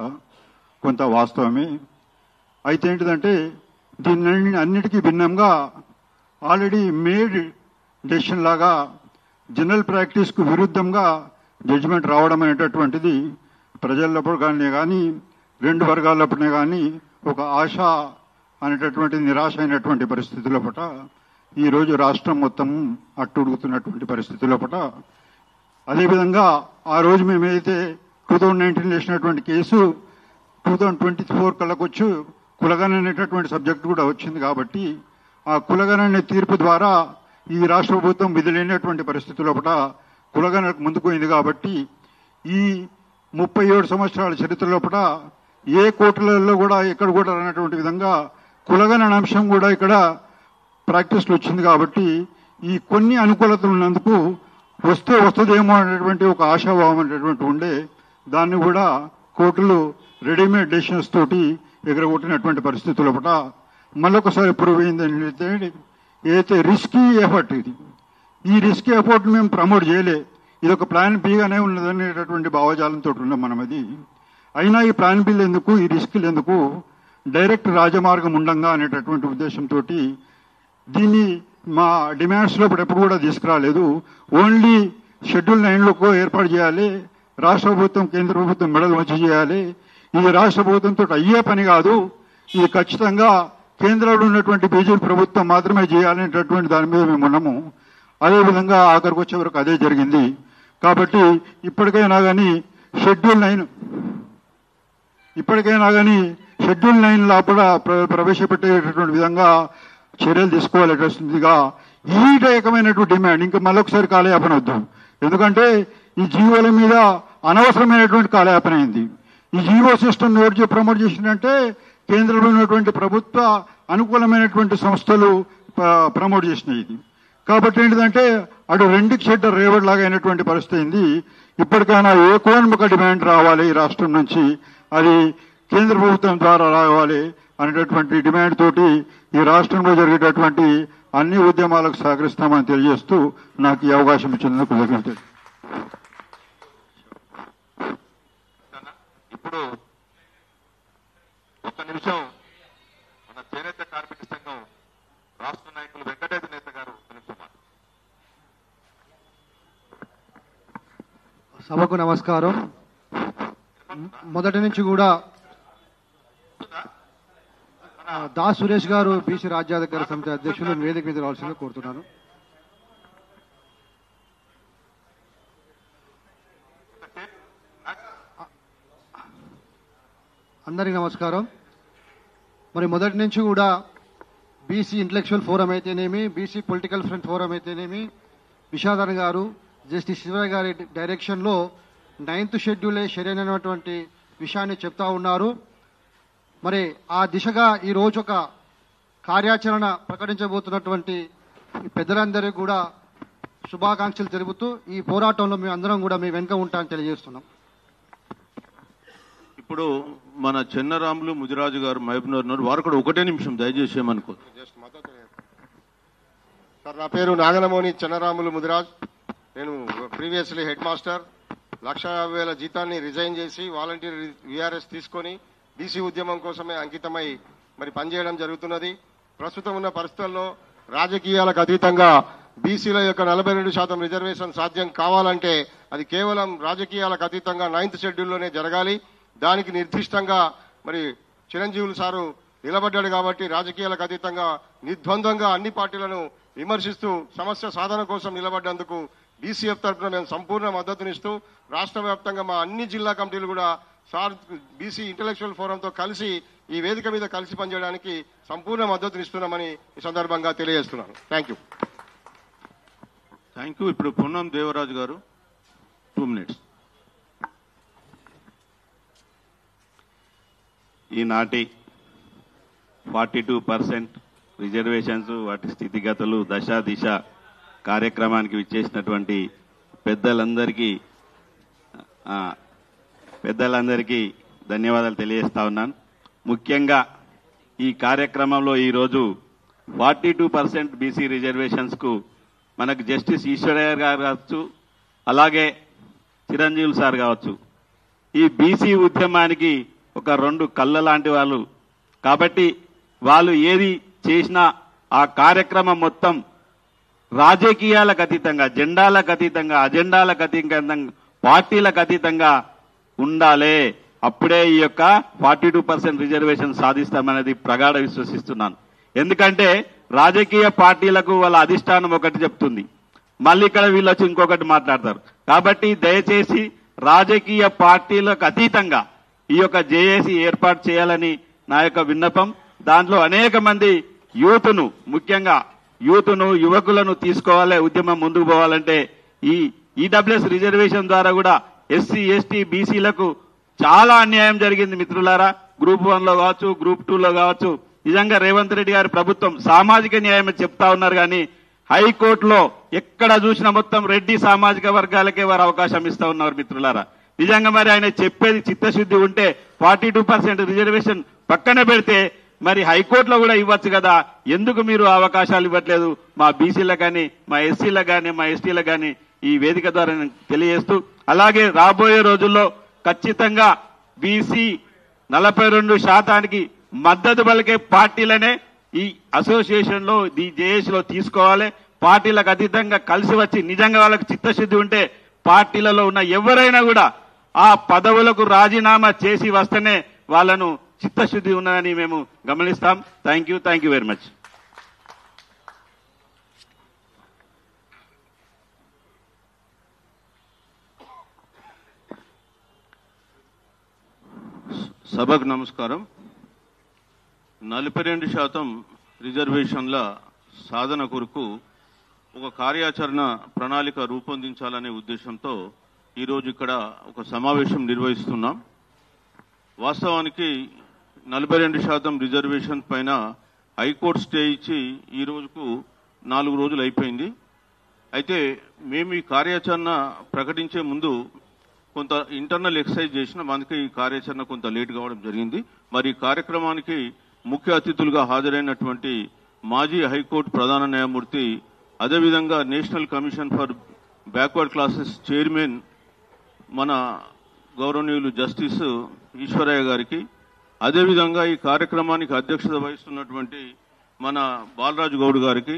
కొంత వాస్తవమే. అయితే ఏంటిదంటే దీన్ని అన్నిటికీ భిన్నంగా ఆల్రెడీ మేడ్ డెసిషన్ లాగా జనరల్ ప్రాక్టీస్కు విరుద్ధంగా జడ్జిమెంట్ రావడం అనేటటువంటిది ప్రజలప్పుడు కానీ 2 వర్గాలప్పుడే కానీ ఒక ఆశ అనేటటువంటి నిరాశ అయినటువంటి పరిస్థితుల పట ఈరోజు రాష్ట్రం మొత్తం అట్టుడుగుతున్నటువంటి పరిస్థితుల పట. అదేవిధంగా ఆ రోజు మేము ఏదైతే 2019 వేసినటువంటి కేసు 2024 కళ్ళకొచ్చు కులగణ అనేటటువంటి సబ్జెక్టు కూడా వచ్చింది. కాబట్టి ఆ కులగణ అనే తీర్పు ద్వారా ఈ రాష్ట్ర ప్రభుత్వం విధులైనటువంటి పరిస్థితుల పట కులగణకు ముందుకు పోయింది. కాబట్టి ఈ 37 సంవత్సరాల చరిత్ర లోపల ఏ కోర్టులలో కూడా ఎక్కడ కూడా అన్నటువంటి విధంగా కులగణ అంశం కూడా ఇక్కడ ప్రాక్టీస్లో వచ్చింది. కాబట్టి ఈ కొన్ని అనుకూలతలు ఉన్నందుకు వస్తుందేమో అనేటువంటి ఒక ఆశాభావం అనేటువంటి ఉండే దాన్ని కూడా కోర్టులు రెడీమేడ్ డెసిషన్స్ తోటి ఎగరగొట్టినటువంటి పరిస్థితుల పట మళ్ళొకసారి ప్రూవ్ అయిందంటే ఏదైతే రిస్కీ ఎఫర్ట్ ఈ రిస్కీ ఎఫర్ట్ మేము ప్రమోట్ చేయలే. ఇది ఒక ప్లాన్ బీగానే ఉన్నదనేటటువంటి భావజాలంతో ఉన్నాం మనం. అది అయినా ఈ ప్లాన్ బిల్ ఎందుకు, ఈ రిస్కులు ఎందుకు, డైరెక్ట్ రాజమార్గం ఉండంగా అనేటటువంటి ఉద్దేశంతో దీన్ని మా డిమాండ్స్లో ఎప్పుడు కూడా తీసుకురాలేదు. ఓన్లీ షెడ్యూల్ 9లో ఏర్పాటు చేయాలి, రాష్ట్ర ప్రభుత్వం కేంద్ర ప్రభుత్వం మెడలు వంచి చేయాలి. ఇది రాష్ట్ర ప్రభుత్వంతో అయ్యే పని కాదు. ఇది ఖచ్చితంగా కేంద్రంలో ఉన్నటువంటి బీజేపీ ప్రభుత్వం మాత్రమే చేయాలనేటటువంటి దాని మీద మేము ఉన్నాము. అదేవిధంగా ఆఖరికి వచ్చే వరకు అదే జరిగింది. కాబట్టి ఇప్పటికైనా కానీ షెడ్యూల్ 9 లోపల ప్రవేశపెట్టేటటువంటి విధంగా చర్యలు తీసుకోవాల్సిందిగా ఈ రకమైనటువంటి డిమాండ్ ఇంకా మళ్ళొకసారి కాలయాపన వద్దు. ఎందుకంటే ఈ జీవోల మీద అనవసరమైనటువంటి కాలయాపన అయింది. ఈ జీవో సిస్టమ్ ఎవరు ప్రమోట్ చేసిందంటే కేంద్రంలో ఉన్నటువంటి ప్రభుత్వ అనుకూలమైనటువంటి సంస్థలు ప్రమోట్ చేసినాయి ఇది. కాబట్టి ఏంటిదంటే అటు రెండుకి చెడ్డ రేవడిలాగా అయినటువంటి పరిస్థితి అయింది. ఇప్పటికైనా ఏకోన్ముఖ డిమాండ్ రావాలి ఈ రాష్ట్రం నుంచి, అది కేంద్ర ప్రభుత్వం ద్వారా రావాలి అనేటటువంటి డిమాండ్ తోటి ఈ రాష్ట్రంలో జరిగేటటువంటి అన్ని ఉద్యమాలకు సహకరిస్తామని తెలియజేస్తూ నాకు ఈ అవకాశం ఇచ్చినందుకు కృతజ్ఞతలు. ఇప్పుడు ఒక్క నిమిషం మన చేనేత కార్మిక సంఘం రాష్ట్ర నాయకులు వెంకటేశ్వర నేత గారు ఒక నిమిషం మాట. సభకు నమస్కారం. మొదటి నుంచి కూడా దాస్ సురేష్ గారు బీసీ రాజ్యాధికార సమితి అధ్యక్షులు వేదిక మీద రావాల్సిందిగా కోరుతున్నాను. అందరికీ నమస్కారం. మరి మొదటి నుంచి కూడా బీసీ ఇంటలెక్చువల్ ఫోరం అయితేనేమి, బీసీ పొలిటికల్ ఫ్రంట్ ఫోరం అయితేనేమి, విషాధర్ గారు, జస్టిస్ శివరాయ్ గారి డైరెక్షన్లో 9th షెడ్యూలే సరైనటువంటి విషయాన్ని చెప్తా ఉన్నారు. మరి ఆ దిశగా ఈ రోజు ఒక కార్యాచరణ ప్రకటించబోతున్నటువంటి పెద్దలందరికీ కూడా శుభాకాంక్షలు తెలుపుతూ ఈ పోరాటంలో మేము అందరం కూడా మీ వెనుక ఉంటామని తెలియజేస్తున్నాం. ఇప్పుడు మన చెన్నరాములు ముదిరాజు గారు మహబూబ్నగర్ ఉన్నారు. వారు కూడా ఒకటే నిమిషం దయచేసి ఏమనుకో. సార్, నా పేరు నాగనమోని చెన్నరాములు ముదిరాజ్. నేను ప్రీవియస్లీ హెడ్ మాస్టర్. 1,50,000 జీతాన్ని రిజైన్ చేసి వాలంటీర్ విఆర్ఎస్ తీసుకొని బీసీ ఉద్యమం కోసమే అంకితమై మరి పనిచేయడం జరుగుతున్నది. ప్రస్తుతం ఉన్న పరిస్థితుల్లో రాజకీయాలకు అతీతంగా బీసీల యొక్క 42% రిజర్వేషన్ సాధ్యం కావాలంటే అది కేవలం రాజకీయాలకు అతీతంగా 9th షెడ్యూల్లోనే జరగాలి. దానికి నిర్దిష్టంగా మరి చిరంజీవులు సారు నిలబడ్డాడు కాబట్టి రాజకీయాలకు అతీతంగా నిర్ద్వంద్వంగా అన్ని పార్టీలను విమర్శిస్తూ సమస్య సాధన కోసం నిలబడ్డందుకు బీసీఎఫ్ తరఫున మేము సంపూర్ణ మద్దతునిస్తూ రాష్ట్ర వ్యాప్తంగా మా అన్ని జిల్లా కమిటీలు కూడా సార్ బీసీ ఇంటలెక్చువల్ ఫోరంతో కలిసి ఈ వేదిక మీద కలిసి పనిచేయడానికి సంపూర్ణ మద్దతునిస్తున్నామని ఈ సందర్భంగా తెలియజేస్తున్నాను. Thank you. ఇప్పుడు పొన్నం దేవరాజు గారు 2 minutes. ఈనాటి 42% రిజర్వేషన్స్ వాటి స్థితిగతులు దశ దిశ కార్యక్రమానికి విచ్చేసినటువంటి పెద్దలందరికీ ధన్యవాదాలు తెలియజేస్తా ఉన్నాను. ముఖ్యంగా ఈ కార్యక్రమంలో ఈరోజు 42% బీసీ రిజర్వేషన్స్ కు మనకు జస్టిస్ ఈశ్వరయ్య గారు కావచ్చు, అలాగే చిరంజీవులు సార్ కావచ్చు, ఈ బీసీ ఉద్యమానికి ఒక 2 కళ్ళ లాంటి వాళ్ళు కాబట్టి వాళ్ళు ఏది చేసినా ఆ కార్యక్రమం మొత్తం రాజకీయాలకు అతీతంగా, జెండాలకు అతీతంగా, అజెండాలకు అతీతంగా, పార్టీలకు అతీతంగా ఉండాలి. అప్పుడే ఈ యొక్క 42% రిజర్వేషన్ సాధిస్తామనేది ప్రగాఢ విశ్వసిస్తున్నాను. ఎందుకంటే రాజకీయ పార్టీలకు వాళ్ళ అధిష్టానం ఒకటి చెప్తుంది, మళ్ళీ ఇక్కడ వీళ్ళు వచ్చి ఇంకొకటి మాట్లాడతారు. కాబట్టి దయచేసి రాజకీయ పార్టీలకు అతీతంగా ఈ యొక్క జేఏసీ ఏర్పాటు చేయాలని నా యొక్క విన్నపం. దాంట్లో అనేక మంది ముఖ్యంగా యువకులను తీసుకోవాలి. ఉద్యమం ముందుకు పోవాలంటే ఈ ఈడబ్ల్యూఎస్ రిజర్వేషన్ ద్వారా కూడా ఎస్సీ ఎస్టీ బీసీలకు చాలా అన్యాయం జరిగింది మిత్రులారా. గ్రూప్ 1లో కావచ్చు, గ్రూప్ 2లో కావచ్చు. నిజంగా రేవంత్ రెడ్డి గారి ప్రభుత్వం సామాజిక న్యాయం చెప్తా ఉన్నారు కానీ హైకోర్టులో ఎక్కడ చూసినా మొత్తం రెడ్డి సామాజిక వర్గాలకే వారు అవకాశం ఇస్తా ఉన్నారు మిత్రులారా. నిజంగా మరి ఆయన చెప్పేది చిత్తశుద్ధి ఉంటే 42% రిజర్వేషన్ పక్కన పెడితే మరి హైకోర్టులో కూడా ఇవ్వచ్చు కదా, ఎందుకు మీరు అవకాశాలు ఇవ్వట్లేదు? మా బీసీలకు కానీ, మా ఎస్సీలకు కానీ, మా ఎస్టీలకు కానీ ఈ వేదిక ద్వారా నేను తెలియజేస్తూ, అలాగే రాబోయే రోజుల్లో ఖచ్చితంగా బీసీ 42% మద్దతు పలికే పార్టీలనే ఈ అసోసియేషన్ లో ఈ జేఏసీలో తీసుకోవాలి. పార్టీలకు అతీతంగా కలిసి వచ్చి నిజంగా వాళ్ళకి చిత్తశుద్ధి ఉంటే పార్టీలలో ఉన్న ఎవరైనా కూడా ఆ పదవులకు రాజీనామా చేసి వస్తేనే వాళ్ళను చిత్తశుద్ధి ఉన్నదని మేము గమనిస్తాం. Thank you very much. సభకు నమస్కారం. 42% రిజర్వేషన్ల సాధన కొరకు ఒక కార్యాచరణ ప్రణాళిక రూపొందించాలనే ఉద్దేశంతో ఈరోజు ఇక్కడ ఒక సమావేశం నిర్వహిస్తున్నాం. వాస్తవానికి 42% రిజర్వేషన్ పైన హైకోర్టు స్టే ఇచ్చి ఈ రోజుకు 4 రోజులు అయిపోయింది. అయితే మేము ఈ కార్యాచరణ ప్రకటించే ముందు కొంత ఇంటర్నల్ ఎక్సర్సైజ్ చేసినాం. అందుకే ఈ కార్యాచరణ కొంత లేట్ కావడం జరిగింది. మరి ఈ కార్యక్రమానికి ముఖ్య అతిథులుగా హాజరైనటువంటి మాజీ హైకోర్టు ప్రధాన న్యాయమూర్తి, అదేవిధంగా national commission for backward classes chairman మన గౌరవనీయులు జస్టిస్ ఈశ్వరయ్య గారికి, అదేవిధంగా ఈ కార్యక్రమానికి అధ్యక్షత వహిస్తున్నటువంటి మన బాలరాజు గౌడ్ గారికి,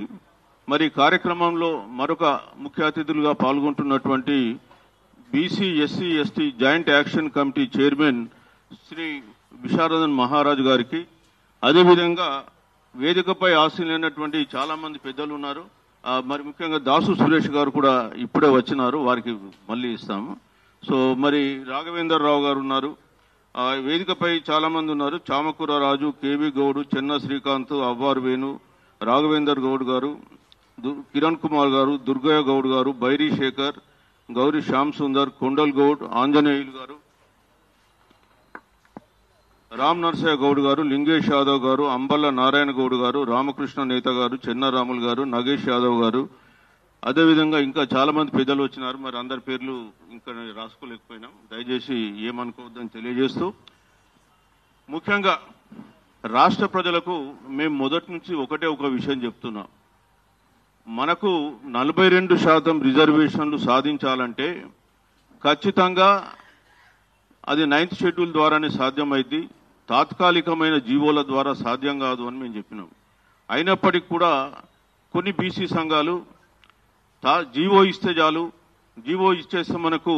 మరి కార్యక్రమంలో మరొక ముఖ్య అతిథులుగా పాల్గొంటున్నటువంటి BC SC ST joint action committee chairman Shri Visharadan Maharaj గారికి, అదేవిధంగా వేదికపై ఆశీనులైనటువంటి చాలా మంది పెద్దలు ఉన్నారు. మరి ముఖ్యంగా దాసు సురేష్ గారు కూడా ఇప్పుడే వచ్చినారు, వారికి మళ్ళీ ఇస్తాము. సో మరి రాఘవేందర్ రావు గారు ఉన్నారు. వేదికపై చాలా మంది ఉన్నారు. చామకూర రాజు, కేవీ గౌడ్, చెన్న శ్రీకాంత్, అవ్వారు వేణు, రాఘవేందర్ గౌడ్ గారు, కిరణ్ కుమార్ గారు, దుర్గయ్య గౌడ్ గారు, బైరీ శేఖర్, గౌరీ శ్యామ్ సుందర్, కొండల్ గౌడ్, ఆంజనేయులు గారు, రామ్ నరసయ్య గౌడ్ గారు, లింగేష్ యాదవ్ గారు, అంబల్ల నారాయణ గౌడ్ గారు, రామకృష్ణ నేత గారు, చెన్నారాములు గారు, నగేష్ యాదవ్ గారు, అదేవిధంగా ఇంకా చాలా మంది పెద్దలు వచ్చినారు. మరి అందరి పేర్లు ఇంకా రాసుకోలేకపోయినాం, దయచేసి ఏమనుకోవద్దని తెలియజేస్తూ, ముఖ్యంగా రాష్ట్ర ప్రజలకు మేము మొదటి నుంచి ఒక విషయం చెప్తున్నాం. మనకు 42% రిజర్వేషన్లు సాధించాలంటే ఖచ్చితంగా అది 9th షెడ్యూల్ ద్వారానే సాధ్యమైంది. తాత్కాలికమైన జీవోల ద్వారా సాధ్యం కాదు అని మేము చెప్పినాం. అయినప్పటికీ కూడా కొన్ని బీసీ సంఘాలు జీవో ఇస్తే చాలు, జీవో ఇచ్చేస్తే మనకు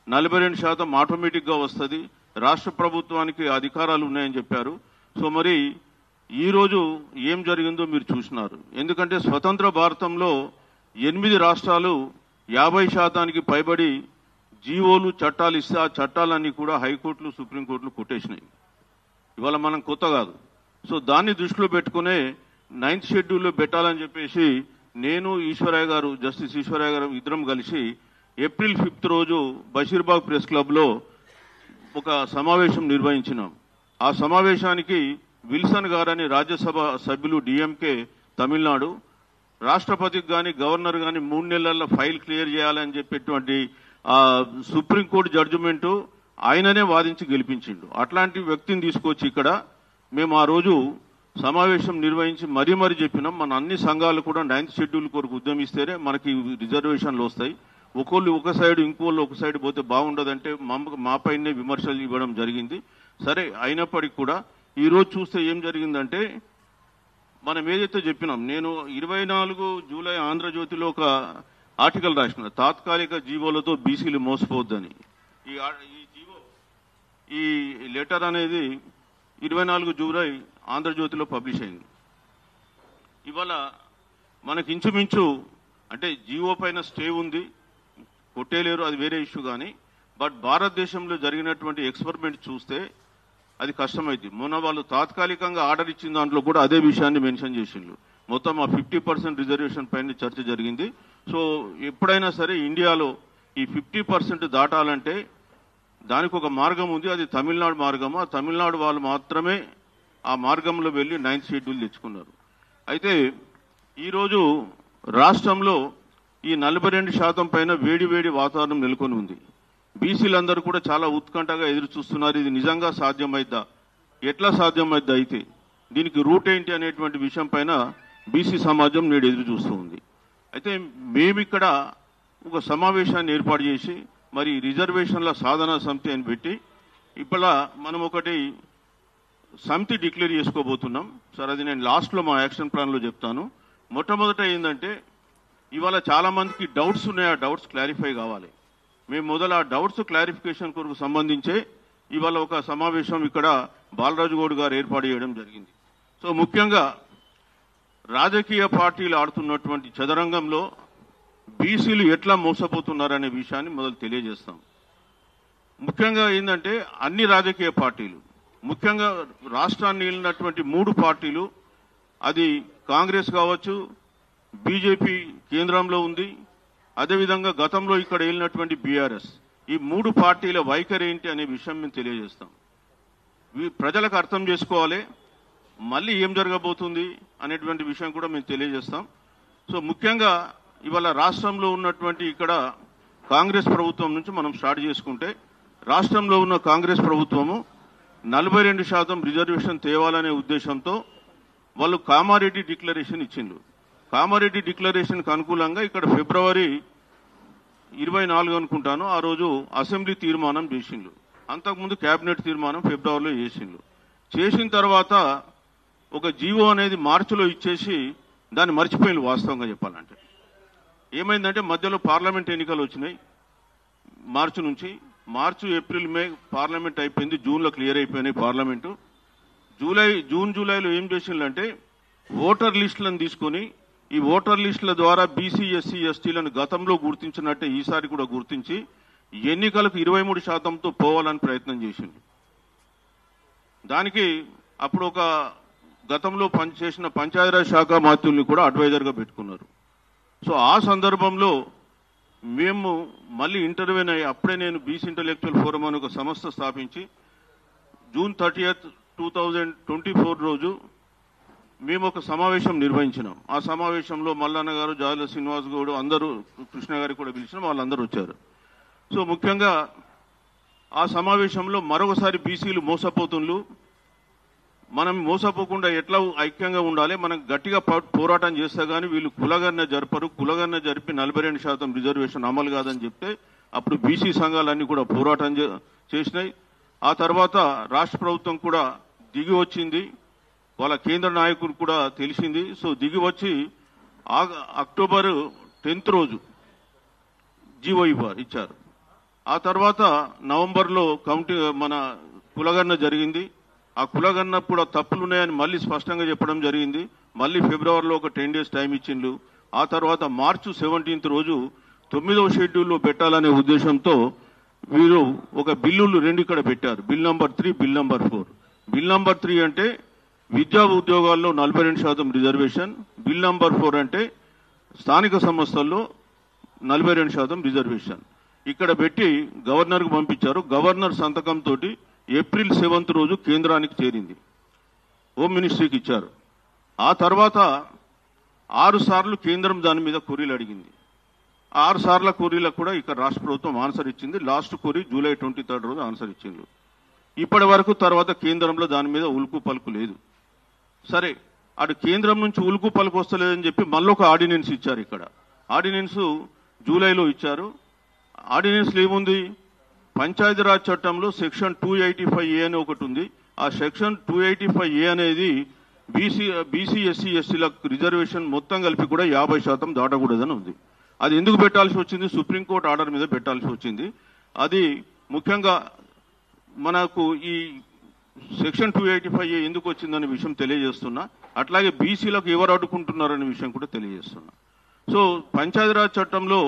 42% ఆటోమేటిక్గా వస్తుంది, రాష్ట్ర ప్రభుత్వానికి అధికారాలు ఉన్నాయని చెప్పారు. సో మరి ఈరోజు ఏం జరిగిందో మీరు చూసినారు. ఎందుకంటే స్వతంత్ర భారతంలో 8 రాష్ట్రాలు 50% పైబడి జీవోలు చట్టాలు ఇస్తే ఆ చట్టాలన్నీ కూడా హైకోర్టులు సుప్రీంకోర్టులు కొట్టేసినాయి. ఇవాళ మనం కొత్త కాదు. సో దాన్ని దృష్టిలో పెట్టుకునే 9th షెడ్యూల్లో పెట్టాలని చెప్పేసి నేను ఈశ్వరయ్య గారు, జస్టిస్ ఈశ్వరయ్య గారు ఇద్దరం కలిసి ఏప్రిల్ 5th రోజు బషీర్బాగ్ ప్రెస్ క్లబ్లో ఒక సమావేశం నిర్వహించినాం. ఆ సమావేశానికి విల్సన్ గారని రాజ్యసభ సభ్యులు డిఎంకే తమిళనాడు, రాష్ట్రపతికి కానీ గవర్నర్ కానీ 3 నెలల్లో ఫైల్ క్లియర్ చేయాలని చెప్పేటువంటి సుప్రీంకోర్టు జడ్జిమెంటు ఆయననే వాదించి గెలిపించిండు. అట్లాంటి వ్యక్తిని తీసుకొచ్చి ఇక్కడ మేము ఆ రోజు సమావేశం నిర్వహించి మరీ చెప్పినాం, మన అన్ని సంఘాలు కూడా 9th షెడ్యూల్ కొరకు ఉద్యమిస్తేనే మనకి రిజర్వేషన్లు వస్తాయి. ఒకళ్ళు ఒక సైడ్ ఇంకోళ్ళు ఒక సైడ్ పోతే బాగుండదంటే మాపైనే విమర్శలు ఇవ్వడం జరిగింది. సరే, అయినప్పటికీ కూడా ఈరోజు చూస్తే ఏం జరిగిందంటే మనం ఏదైతే చెప్పినాం, నేను 24 జూలై ఆంధ్రజ్యోతిలో ఒక ఆర్టికల్ రాసిన, తాత్కాలిక జీవోలతో బీసీలు మోసపోవద్దని. ఈ లెటర్ అనేది 24 జూలై ఆంధ్రజ్యోతిలో పబ్లిష్ అయింది. ఇవాళ మనకి ఇంచుమించు అంటే జీవో పైన స్టే ఉంది, కొట్టేలేరు, అది వేరే ఇష్యూ. కానీ బట్ భారతదేశంలో జరిగినటువంటి ఎక్స్పెరిమెంట్ చూస్తే అది కష్టమైంది. మొన్న వాళ్ళు తాత్కాలికంగా ఆర్డర్ ఇచ్చిన దాంట్లో కూడా అదే విషయాన్ని మెన్షన్ చేసిండ్రు. మొత్తం ఆ 50% రిజర్వేషన్ పైన చర్చ జరిగింది. సో ఎప్పుడైనా సరే ఇండియాలో ఈ 50% దాటాలంటే దానికి ఒక మార్గం ఉంది, అది తమిళనాడు మార్గము. ఆ తమిళనాడు వాళ్ళు మాత్రమే ఆ మార్గంలో వెళ్లి 9th షెడ్యూల్ తెచ్చుకున్నారు. అయితే ఈరోజు రాష్ట్రంలో ఈ 42% పైన వేడి వాతావరణం నెలకొని ఉంది. బీసీలందరూ కూడా చాలా ఉత్కంఠగా ఎదురు చూస్తున్నారు. ఇది నిజంగా సాధ్యమైద్దా, ఎట్లా సాధ్యమైద్దా, అయితే దీనికి రూట్ ఏంటి అనేటువంటి విషయం పైన బీసీ సమాజం నేడు ఎదురు చూస్తూ ఉంది. అయితే మేమిక్కడ ఒక సమావేశాన్ని ఏర్పాటు చేసి మరి రిజర్వేషన్ల సాధనా సమితి అని పెట్టి ఇప్పుడు మనం ఒకటి సమితి డిక్లేర్ చేసుకోబోతున్నాం సార్. అది నేను లాస్ట్లో మా యాక్షన్ ప్లాన్లో చెప్తాను. మొట్టమొదట ఏంటంటే ఇవాళ చాలా మందికి డౌట్స్ ఉన్నాయి, ఆ డౌట్స్ క్లారిఫై కావాలి. మేము మొదలు ఆ డౌట్స్ క్లారిఫికేషన్ కొరకు సంబంధించే ఇవాళ ఒక సమావేశం ఇక్కడ బాలరాజు గౌడ్ గారు ఏర్పాటు చేయడం జరిగింది. సో ముఖ్యంగా రాజకీయ పార్టీలు ఆడుతున్నటువంటి చదరంగంలో బీసీలు ఎట్లా మోసపోతున్నారనే విషయాన్ని మొదలు తెలియజేస్తాం. ముఖ్యంగా ఏంటంటే అన్ని రాజకీయ పార్టీలు, ముఖ్యంగా రాష్ట్రాన్ని ఏలినటువంటి 3 పార్టీలు, అది కాంగ్రెస్ కావచ్చు, బీజేపీ కేంద్రంలో ఉంది, అదేవిధంగా గతంలో ఇక్కడ ఏలినటువంటి బీఆర్ఎస్, ఈ 3 పార్టీల వైఖరి ఏంటి అనే విషయం మేము తెలియజేస్తాం. ప్రజలకు అర్థం చేసుకోవాలి మళ్ళీ ఏం జరగబోతుంది అనేటువంటి విషయం కూడా మేము తెలియజేస్తాం. సో ముఖ్యంగా ఇవాళ రాష్ట్రంలో ఉన్నటువంటి ఇక్కడ కాంగ్రెస్ ప్రభుత్వం నుంచి మనం స్టార్ట్ చేసుకుంటే, రాష్ట్రంలో ఉన్న కాంగ్రెస్ ప్రభుత్వము 42% రిజర్వేషన్ తేవాలనే ఉద్దేశంతో వాళ్ళు కామారెడ్డి డిక్లరేషన్ ఇచ్చిండ్రు. కామారెడ్డి డిక్లరేషన్కి అనుకూలంగా ఇక్కడ ఫిబ్రవరి 24 అనుకుంటాను ఆ రోజు అసెంబ్లీ తీర్మానం చేసిండ్రు. అంతకుముందు కేబినెట్ తీర్మానం ఫిబ్రవరిలో చేసిన తర్వాత ఒక జీవో అనేది మార్చిలో ఇచ్చేసి దాన్ని మర్చిపోయింది. వాస్తవంగా చెప్పాలంటే ఏమైందంటే మధ్యలో పార్లమెంట్ ఎన్నికలు వచ్చినాయి. మార్చి ఏప్రిల్ మే పార్లమెంట్ అయిపోయింది, జూన్లో క్లియర్ అయిపోయినాయి పార్లమెంటు. జూలైలో ఏం చేసిందంటే ఓటర్ లిస్టులను తీసుకొని ఈ ఓటర్ లిస్టుల ద్వారా బీసీ ఎస్సీ ఎస్టీలను గతంలో గుర్తించినట్టే ఈసారి కూడా గుర్తించి ఎన్నికలకు 23%తో పోవాలని ప్రయత్నం చేసింది. దానికి అప్పుడు ఒక గతంలో పనిచేసిన పంచాయతీరాజ్ శాఖ మంత్రుల్ని కూడా అడ్వైజర్గా పెట్టుకున్నారు. సో ఆ సందర్భంలో మేము మళ్ళీ ఇంటర్వ్యూన్ అయ్యి అప్పుడే నేను బీసీ ఇంటలెక్చువల్ ఫోరం అని ఒక సంస్థ స్థాపించి జూన్ 30, 2024 రోజు మేము ఒక సమావేశం నిర్వహించినాం. ఆ సమావేశంలో మల్లన్న గారు, జాల శ్రీనివాస్ గౌడ్, అందరూ, కృష్ణ గారికి కూడా పిలిచినాం, వాళ్ళందరూ వచ్చారు. సో ముఖ్యంగా ఆ సమావేశంలో మరొకసారి బీసీలు మోసపోతుండ్రు, మనం మోసపోకుండా ఎట్లా ఐక్యంగా ఉండాలి, మనం గట్టిగా పోరాటం చేస్తే గానీ వీళ్ళు కులగణన జరపరు, కులగణన జరిపి 42% రిజర్వేషన్ అమలు కాదని చెప్తే అప్పుడు బీసీ సంఘాలన్నీ కూడా పోరాటం చేసినాయి. ఆ తర్వాత రాష్ట్ర ప్రభుత్వం కూడా దిగి వచ్చింది, వాళ్ళ కేంద్ర నాయకులు కూడా తెలిసింది. సో దిగి వచ్చి అక్టోబర్ 10 రోజు జీవో ఇచ్చారు. ఆ తర్వాత నవంబర్లో మన కులగణన జరిగింది. ఆ కులగణన కూడా తప్పులున్నాయని మళ్ళీ స్పష్టంగా చెప్పడం జరిగింది. మళ్ళీ ఫిబ్రవరిలో ఒక 10 days టైం ఇచ్చిండ్రు. ఆ తర్వాత మార్చి 17 రోజు 9వ షెడ్యూల్లో పెట్టాలనే ఉద్దేశంతో వీరు ఒక బిల్లులు 2 ఇక్కడ పెట్టారు, bill number 3, bill number 4. Bill number 3 అంటే విద్యా ఉద్యోగాల్లో 42% రిజర్వేషన్, బిల్ నంబర్ 4 అంటే స్థానిక సంస్థల్లో 42% రిజర్వేషన్. ఇక్కడ పెట్టి గవర్నర్కు పంపించారు. గవర్నర్ సంతకంతో ఏప్రిల్ 7 రోజు కేంద్రానికి చేరింది, హోమ్ మినిస్ట్రీకి ఇచ్చారు. ఆ తర్వాత 6 సార్లు కేంద్రం దాని మీద క్వరీలు అడిగింది. 6 సార్ల క్వరీలకు కూడా ఇక్కడ రాష్ట్ర ప్రభుత్వం ఆన్సర్ ఇచ్చింది. లాస్ట్ క్వరీ జూలై 23 రోజు ఆన్సర్ ఇచ్చింది. ఇప్పటి వరకు తర్వాత కేంద్రంలో దాని మీద ఉలుకు పలుకు లేదు. సరే, అటు కేంద్రం నుంచి ఉలుకు పలుకు వస్తలేదని చెప్పి మళ్ళీ ఒక ఆర్డినెన్స్ ఇచ్చారు. ఇక్కడ ఆర్డినెన్స్ జూలైలో ఇచ్చారు. ఆర్డినెన్స్లో ఏముంది, పంచాయతీరాజ్ చట్టంలో సెక్షన్ 285A అని ఒకటి ఉంది. ఆ సెక్షన్ 285A అనేది బీసీ ఎస్సీ ఎస్టీలకు రిజర్వేషన్ మొత్తం కలిపి కూడా 50% దాటకూడదని ఉంది. అది ఎందుకు పెట్టాల్సి వచ్చింది, సుప్రీంకోర్టు ఆర్డర్ మీద పెట్టాల్సి వచ్చింది. అది ముఖ్యంగా మనకు ఈ సెక్షన్ 285A ఎందుకు వచ్చిందనే విషయం తెలియజేస్తున్నా. అట్లాగే బీసీలకు ఎవరు అడ్డుకుంటున్నారనే విషయం కూడా తెలియజేస్తున్నా. సో పంచాయతీరాజ్ చట్టంలో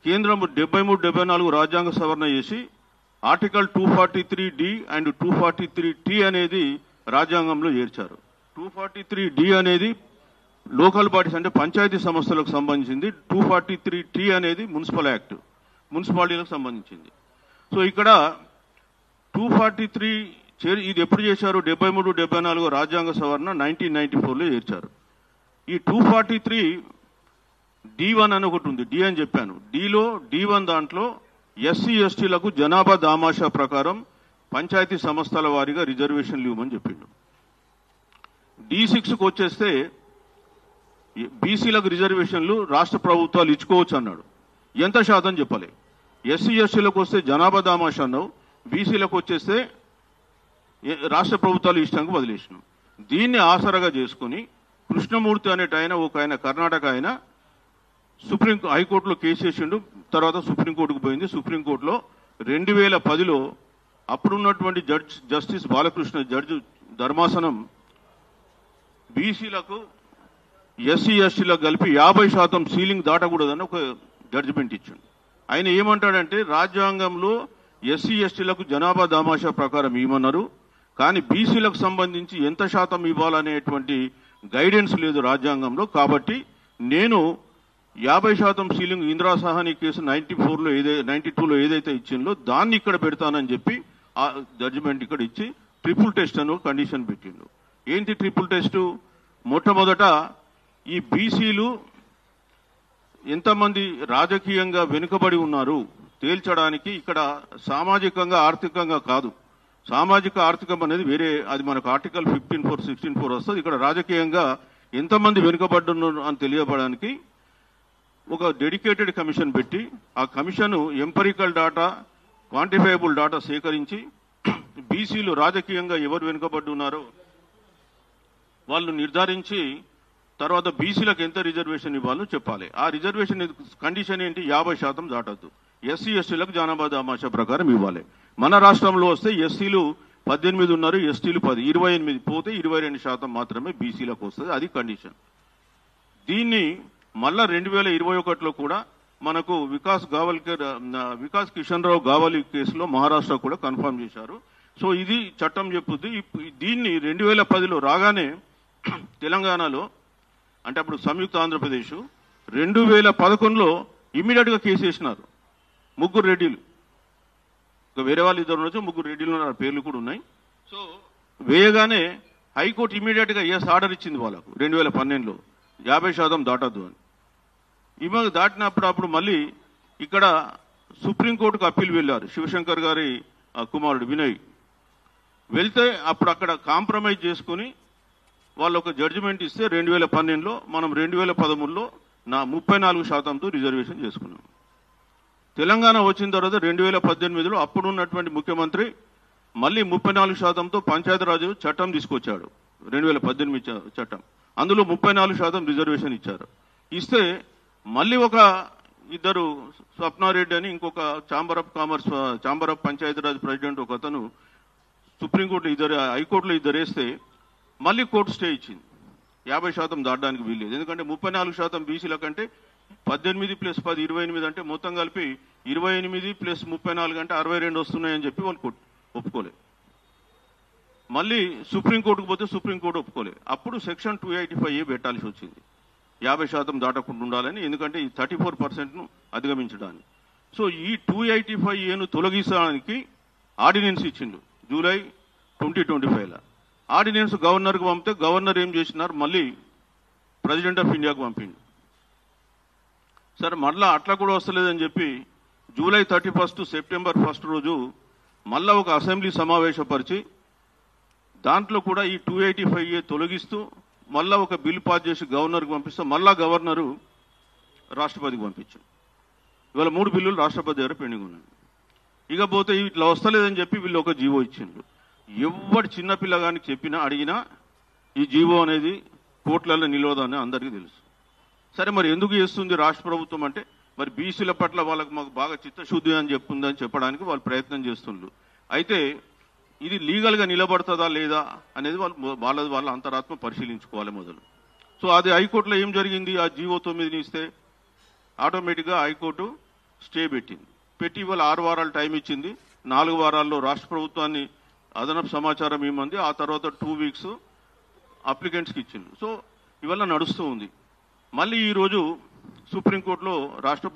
కేంద్రం 73-74 రాజ్యాంగ సవరణ చేసి ఆర్టికల్ 243D అండ్ 243T అనేది రాజ్యాంగంలో చేర్చారు. 243D అనేది లోకల్ బాడీస్ అంటే పంచాయతీ సంస్థలకు సంబంధించింది, 243T అనేది మున్సిపల్ యాక్ట్, మున్సిపాలిటీలకు సంబంధించింది. సో ఇక్కడ 243 ఇది ఎప్పుడు చేశారు, 73-74 రాజ్యాంగ సవరణ 1994లో చేర్చారు. ఈ 243D1 అని ఒకటి ఉంది, డి అని చెప్పాను. D1 దాంట్లో ఎస్సీ ఎస్టీలకు జనాభా దామాషా ప్రకారం పంచాయతీ సంస్థల వారీగా రిజర్వేషన్లు ఇవ్వమని చెప్పిండు. D6కు వచ్చేస్తే బీసీలకు రిజర్వేషన్లు రాష్ట్ర ప్రభుత్వాలు ఇచ్చుకోవచ్చు అన్నాడు. ఎంత శాతం చెప్పలే. ఎస్సీ ఎస్టీలకు వస్తే జనాభా దామాషా అన్నావు, బీసీలకు వచ్చేస్తే రాష్ట్ర ప్రభుత్వాలు ఇష్టంగా వదిలేసినాం. దీన్ని ఆసరగా చేసుకుని కృష్ణమూర్తి అనేట ఆయన, ఒక ఆయన కర్ణాటక ఆయన హైకోర్టులో కేసు వేసిండు. తర్వాత సుప్రీంకోర్టుకు పోయింది. సుప్రీంకోర్టులో 2010లో అప్పుడున్నటువంటి జస్టిస్ బాలకృష్ణ జడ్జి ధర్మాసనం బీసీలకు ఎస్సీ ఎస్టీలకు కలిపి 50% సీలింగ్ దాటకూడదని ఒక జడ్జిమెంట్ ఇచ్చిండు. ఆయన ఏమంటాడంటే రాజ్యాంగంలో ఎస్సీ ఎస్టీలకు జనాభా దామాషా ప్రకారం ఇవ్వమన్నారు, కానీ బీసీలకు సంబంధించి ఎంత శాతం ఇవ్వాలనేటువంటి గైడెన్స్ లేదు రాజ్యాంగంలో. కాబట్టి నేను 50% సీలింగ్ ఇందిరా సహాని కేసు 92లో ఏదైతే ఇచ్చిందో దాన్ని ఇక్కడ పెడతానని చెప్పి ఆ జడ్జిమెంట్ ఇక్కడ ఇచ్చి ట్రిపుల్ టెస్ట్ అని కండిషన్ పెట్టిండు. ఏంటి ట్రిపుల్ టెస్ట్? మొట్టమొదట ఈ బీసీలు ఎంతమంది రాజకీయంగా వెనుకబడి ఉన్నారు తేల్చడానికి ఇక్కడ సామాజికంగా ఆర్థికంగా కాదు, సామాజిక ఆర్థికం అనేది వేరే, అది మనకు ఆర్టికల్ 15(4), 16(4) వస్తుంది. ఇక్కడ రాజకీయంగా ఎంతమంది వెనుకబడ్డున్నారు అని తెలియబడడానికి ఒక డెడికేటెడ్ కమిషన్ పెట్టి ఆ commission empirical data, quantifiable data సేకరించి బీసీలు రాజకీయంగా ఎవరు వెనుకబడి ఉన్నారో వాళ్ళు నిర్ధారించి తర్వాత బీసీలకు ఎంత రిజర్వేషన్ ఇవ్వాలో చెప్పాలి. ఆ రిజర్వేషన్ కండిషన్ ఏంటి? 50% దాటద్దు. ఎస్సీ ఎస్టీలకు జనాభా దామాషా ప్రకారం ఇవ్వాలి. మన రాష్ట్రంలో వస్తే ఎస్సీలు 18 ఉన్నారు, ఎస్టీలు 10, 28 పోతే 22% మాత్రమే బీసీలకు వస్తుంది. అది కండిషన్. దీన్ని మళ్ళా 2021లో కూడా మనకు వికాస్ కిషన్ రావు గావలి కేసులో మహారాష్ట్ర కూడా కన్ఫర్మ్ చేశారు. సో ఇది చట్టం చెప్పుద్ది. దీన్ని 2010లో రాగానే తెలంగాణలో, అంటే అప్పుడు సంయుక్త ఆంధ్రప్రదేశ్, 2011లో ఇమ్మీడియట్ గా కేసు వేసినారు 3 రెడ్డిలు. వేరే వాళ్ళు 2 ఉండొచ్చు, 3 రెడ్డిలు పేర్లు కూడా ఉన్నాయి. సో వేయగానే హైకోర్టు ఇమ్మీడియట్ గా ఆర్డర్ ఇచ్చింది వాళ్ళకు 2012లో 50% దాటద్దు అని. ఇవాళ దాటినప్పుడు మళ్ళీ ఇక్కడ సుప్రీంకోర్టుకు అప్పీల్ వెళ్లారు. శివశంకర్ గారి కుమారుడు వినయ్ వెళ్తే అప్పుడు అక్కడ కాంప్రమైజ్ చేసుకుని వాళ్ళు ఒక జడ్జిమెంట్ ఇస్తే 2012లో మనం 2013లో 34%తో రిజర్వేషన్ చేసుకున్నాం. తెలంగాణ వచ్చిన తర్వాత 2018లో అప్పుడున్నటువంటి ముఖ్యమంత్రి మళ్ళీ 34%తో పంచాయతీరాజ్ చట్టం తీసుకొచ్చాడు, 2018 చట్టం. అందులో 34% రిజర్వేషన్ ఇచ్చారు. ఇస్తే మళ్ళీ ఒక ఇద్దరు, స్వప్నారెడ్డి అని ఇంకొక ఛాంబర్ ఆఫ్ పంచాయతీరాజ్ ప్రెసిడెంట్ ఒక అతను సుప్రీంకోర్టులో హైకోర్టులో వేస్తే మళ్ళీ కోర్టు స్టే ఇచ్చింది. 50% దాటడానికి వీల్లేదు. ఎందుకంటే 34% బీసీల కంటే 18 + 10 28 అంటే మొత్తం కలిపి 28 + 34 అంటే 62 వస్తున్నాయని చెప్పి వాళ్ళు ఒప్పుకోలేదు. మళ్ళీ సుప్రీంకోర్టుకు పోతే సుప్రీంకోర్టు ఒప్పుకోలేదు. అప్పుడు సెక్షన్ 285A పెట్టాల్సి వచ్చింది 50% దాటకుండా ఉండాలని, ఎందుకంటే ఈ 34%ను అధిగమించడానికి. సో ఈ 285Aను తొలగించడానికి ఆర్డినెన్స్ ఇచ్చిండు జూలై 2025లో. ఆర్డినెన్స్ గవర్నర్కు పంపితే గవర్నర్ ఏం చేసినారు, మళ్ళీ ప్రెసిడెంట్ ఆఫ్ ఇండియాకు పంపిండు. సరే మళ్ళా అట్లా కూడా వస్తలేదని చెప్పి జూలై 31 సెప్టెంబర్ 1 రోజు మళ్ళా ఒక అసెంబ్లీ సమావేశపరిచి దాంట్లో కూడా ఈ 285A తొలగిస్తూ మళ్ళా ఒక బిల్ పాస్ చేసి గవర్నర్కి పంపిస్తే మళ్ళా గవర్నరు రాష్ట్రపతికి పంపించారు. ఇవాళ 3 బిల్లులు రాష్ట్రపతి దగ్గర పెండింగ్ ఉన్నాయి. ఇక పోతే ఇట్లా వస్తలేదని చెప్పి వీళ్ళు ఒక జీవో ఇచ్చిండ్రు. ఎవరు చిన్నపిల్లగానికి చెప్పినా అడిగినా ఈ జీవో అనేది కోర్టులలో నిలవదని అందరికీ తెలుసు. సరే మరి ఎందుకు చేస్తుంది రాష్ట్ర ప్రభుత్వం అంటే, మరి బీసీల పట్ల వాళ్ళకు మాకు బాగా చిత్తశుద్ధి అని చెప్పుందని చెప్పడానికి వాళ్ళు ప్రయత్నం చేస్తుండ్రు. అయితే ఇది లీగల్గా నిలబడుతుందా లేదా అనేది వాళ్ళ అంతరాత్మ పరిశీలించుకోవాలి మొదలు. సో అది హైకోర్టులో ఏం జరిగింది, ఆ జీవో 9 ఇస్తే ఆటోమేటిక్గా హైకోర్టు స్టే పెట్టి ఇవాళ 6 వారాలు టైం ఇచ్చింది. 4 వారాల్లో రాష్ట్ర ప్రభుత్వాన్ని అదనపు సమాచారం ఇవ్వమంది. ఆ తర్వాత 2 వీక్స్ అప్లికెంట్స్కి ఇచ్చింది. సో ఇవాళ నడుస్తూ ఉంది. మళ్ళీ ఈరోజు సుప్రీంకోర్టులో రాష్ట్ర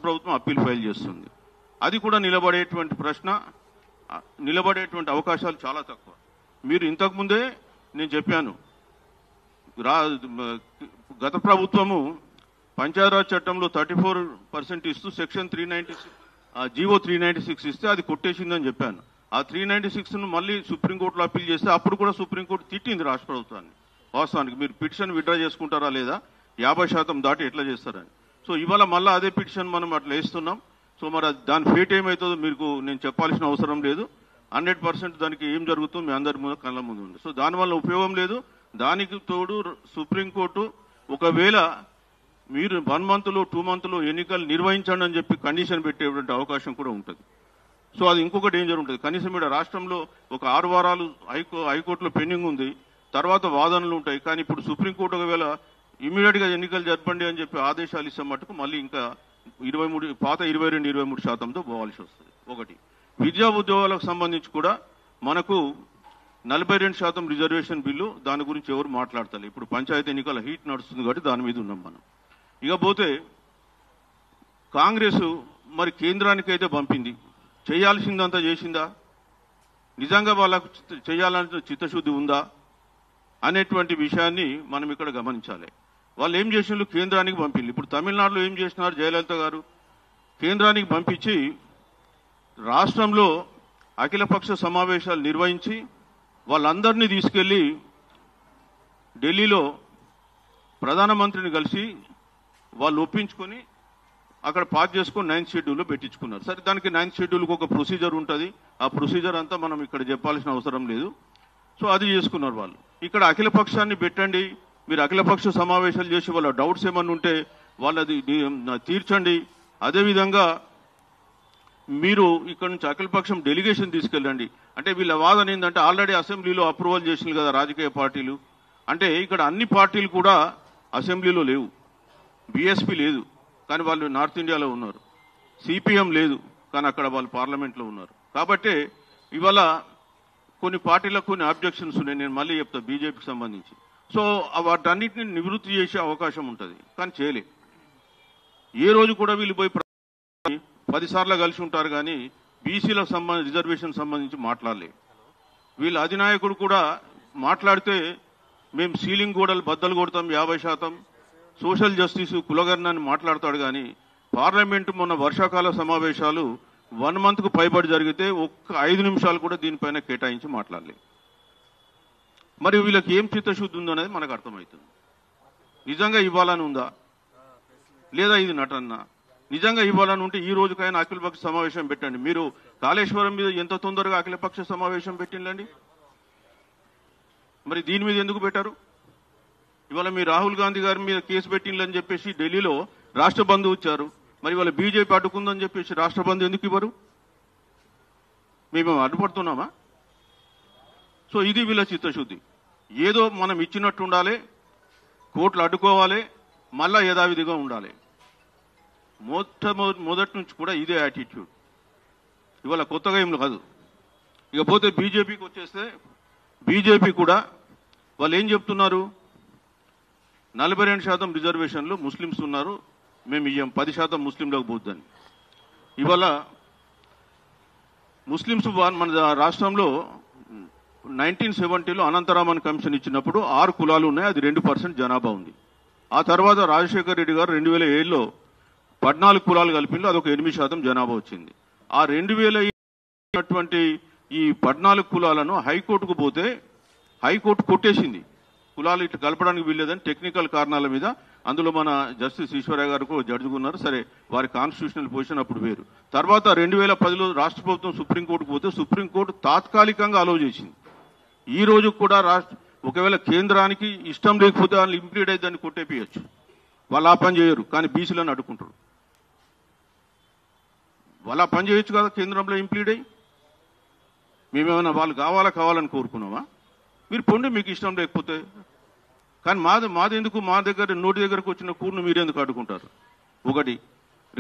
ప్రభుత్వం అప్పీల్ ఫైల్ చేస్తుంది. అది కూడా నిలబడేటువంటి అవకాశాలు చాలా తక్కువ. మీరు ఇంతకుముందే నేను చెప్పాను, గత ప్రభుత్వము పంచాయతీరాజ్ చట్టంలో 34% ఇస్తూ సెక్షన్ 396 జీవో 396 ఇస్తే అది కొట్టేసిందని చెప్పాను. ఆ 396ను మళ్ళీ సుప్రీంకోర్టులో అప్పీల్ చేస్తే అప్పుడు కూడా సుప్రీంకోర్టు తిట్టింది రాష్ట్ర ప్రభుత్వాన్ని. వాస్తవానికి మీరు పిటిషన్ విత్డ్రా చేసుకుంటారా లేదా, 50% దాటి ఎట్లా చేస్తారని. సో ఇవాళ మళ్ళీ అదే పిటిషన్ మనం అట్లా వేస్తున్నాం. సో మరి దాని ఫేట్ ఏమవుతుందో మీకు నేను చెప్పాల్సిన అవసరం లేదు. 100% దానికి ఏం జరుగుతుందో మీ అందరి ముందు కళ్ళ ముందు ఉంది. సో దానివల్ల ఉపయోగం లేదు. దానికి తోడు సుప్రీంకోర్టు ఒకవేళ మీరు 1 మంత్లో 2 మంత్లో ఎన్నికలు నిర్వహించండి అని చెప్పి కండిషన్ పెట్టేటువంటి అవకాశం కూడా ఉంటుంది. సో అది ఇంకొక డేంజర్ ఉంటుంది. కనీసం ఇక్కడ రాష్ట్రంలో ఒక 6 వారాలు హైకోర్టులో పెండింగ్ ఉంది, తర్వాత వాదనలు ఉంటాయి. కానీ ఇప్పుడు సుప్రీంకోర్టు ఒకవేళ ఇమీడియట్ గా ఎన్నికలు జరపండి అని చెప్పి ఆదేశాలు ఇస్తే మటుకు మళ్ళీ ఇంకా 22 పాత 22-23% పోవాల్సి వస్తుంది. ఒకటి విద్యా ఉద్యోగాలకు సంబంధించి కూడా మనకు 42% రిజర్వేషన్ బిల్లు, దాని గురించి ఎవరు మాట్లాడతారు. ఇప్పుడు పంచాయతీ ఎన్నికల హీట్ నడుస్తుంది కాబట్టి దాని మీద ఉన్నాం మనం. ఇక పోతే కాంగ్రెస్ మరి కేంద్రానికైతే పంపింది, చేయాల్సిందంతా చేసిందా, నిజంగా వాళ్ళకు చేయాలంటే చిత్తశుద్ధి ఉందా అనేటువంటి విషయాన్ని మనం ఇక్కడ గమనించాలి. వాళ్ళు ఏం చేసినారు, కేంద్రానికి పంపింది. ఇప్పుడు తమిళనాడులో ఏం చేసినారు, జయలలిత గారు కేంద్రానికి పంపించి రాష్ట్రంలో అఖిలపక్ష సమావేశాలు నిర్వహించి వాళ్ళందరినీ తీసుకెళ్లి ఢిల్లీలో ప్రధానమంత్రిని కలిసి వాళ్ళు ఒప్పించుకొని అక్కడ పాస్ చేసుకొని 9th షెడ్యూల్లో పెట్టించుకున్నారు. సరే, దానికి 9th షెడ్యూల్కి ఒక ప్రొసీజర్ ఉంటుంది. ఆ ప్రొసీజర్ అంతా మనం ఇక్కడ చెప్పాల్సిన అవసరం లేదు. సో అది చేసుకున్నారు వాళ్ళు. ఇక్కడ అఖిలపక్షాన్ని పెట్టండి, మీరు అఖిలపక్ష సమావేశాలు చేసి వాళ్ళ డౌట్స్ ఏమన్నా ఉంటే వాళ్ళది తీర్చండి. అదేవిధంగా మీరు ఇక్కడ నుంచి అఖిలపక్షం డెలిగేషన్ తీసుకెళ్ళండి. అంటే వీళ్ళ వాదన ఏంటంటే ఆల్రెడీ అసెంబ్లీలో అప్రూవల్ చేసినారు కదా రాజకీయ పార్టీలు. అంటే ఇక్కడ అన్ని పార్టీలు కూడా అసెంబ్లీలో లేవు. బీఎస్పీ లేదు కానీ వాళ్ళు నార్త్ ఇండియాలో ఉన్నారు. సిపిఎం లేదు కానీ అక్కడ వాళ్ళు పార్లమెంట్లో ఉన్నారు. కాబట్టి ఇవాళ కొన్ని పార్టీలకు కొన్ని అబ్జెక్షన్స్ ఉన్నాయి. నేను మళ్ళీ చెప్తా బీజేపీకి సంబంధించి. సో వాటన్నిటిని నివృత్తి చేసే అవకాశం ఉంటుంది కానీ చేయలే. ఏ రోజు కూడా వీళ్ళు పోయి 10 సార్లు కలిసి ఉంటారు కానీ బీసీలకు సంబంధించి రిజర్వేషన్ సంబంధించి మాట్లాడలే. వీళ్ళ అధినాయకుడు కూడా మాట్లాడితే మేము సీలింగ్ గోడలు బద్దలు కొడతాం 50%, సోషల్ జస్టిస్ కులగర్ణాన్ని మాట్లాడతాడు. కానీ పార్లమెంటు మొన్న వర్షాకాల సమావేశాలు 1 మంత్కు పైబడి జరిగితే ఒక్క 5 నిమిషాలు కూడా దీనిపైన కేటాయించి మాట్లాడలే. మరి వీళ్ళకి ఏం చిత్తశుద్ధి ఉందనేది మనకు అర్థమవుతుంది. నిజంగా ఇవ్వాలని ఉందా లేదా ఇది నటన? నిజంగా ఇవ్వాలని ఉంటే ఈ రోజుకైనా అఖిలపక్ష సమావేశం పెట్టండి. మీరు కాళేశ్వరం మీద ఎంత తొందరగా అఖిలపక్ష సమావేశం పెట్టిందండి, మరి దీని మీద ఎందుకు పెట్టారు? ఇవాళ మీ రాహుల్ గాంధీ గారి మీద కేసు పెట్టిందని చెప్పేసి ఢిల్లీలో రాష్ట్ర బంధు ఇచ్చారు. మరి వాళ్ళ బీజేపీ అడ్డుకుందని చెప్పేసి రాష్ట్ర బంధు ఎందుకు ఇవ్వరు? మేము అడ్డుపడుతున్నామా? సో ఇది వీళ్ళ చిత్తశుద్ధి. ఏదో మనం ఇచ్చినట్టు ఉండాలి, కోర్టులు అడ్డుకోవాలి, మళ్ళా యథావిధిగా ఉండాలి. మొదటి నుంచి కూడా ఇదే యాటిట్యూడ్. ఇవాళ కొత్తగా ఏం కాదు. ఇకపోతే బీజేపీకి వచ్చేస్తే బీజేపీ కూడా వాళ్ళు ఏం చెప్తున్నారు, 42% రిజర్వేషన్లు ముస్లిమ్స్ ఉన్నారు, మేము ఇయ్యం, 10% ముస్లింలకు పోద్దని. ఇవాళ ముస్లిమ్స్ మన రాష్ట్రంలో 1970లో అనంతరామన్ కమిషన్ ఇచ్చినప్పుడు 6 కులాలు ఉన్నాయి, అది 2% జనాభా ఉంది. ఆ తర్వాత రాజశేఖర్ రెడ్డి గారు 2007లో 14 కులాలు కలిపిండు, అదొక 8% జనాభా వచ్చింది. ఆ 2000 ఈ 14 కులాలను హైకోర్టుకు పోతే హైకోర్టు కొట్టేసింది. కులాలు ఇట్లా కలపడానికి వీల్లేదని టెక్నికల్ కారణాల మీద. అందులో మన జస్టిస్ ఈశ్వరయ్య గారు జడ్జిగా సరే, వారి కాన్స్టిట్యూషనల్ పొజిషన్ అప్పుడు వేరు. తర్వాత 2010లో రాష్ట్ర ప్రభుత్వం సుప్రీంకోర్టుకు పోతే సుప్రీంకోర్టు తాత్కాలికంగా అలౌ చేసింది. ఈ రోజు కూడా ఒకవేళ కేంద్రానికి ఇష్టం లేకపోతే వాళ్ళు ఇంప్లీడ్ అయితే దాన్ని కొట్టేపియచ్చు. వాళ్ళు ఆ పని చేయరు కానీ బీసీలను అడ్డుకుంటారు. వాళ్ళు ఆ పని చేయొచ్చు కదా కేంద్రంలో ఇంప్లీడ్ అయ్యి. మేమేమైనా వాళ్ళు కావాలని కోరుకున్నామా? మీరు పొండి మీకు ఇష్టం లేకపోతే. కానీ మాది ఎందుకు, మా దగ్గర నోటి దగ్గరకు వచ్చిన కూర్ను మీరెందుకు అడ్డుకుంటారు? ఒకటి.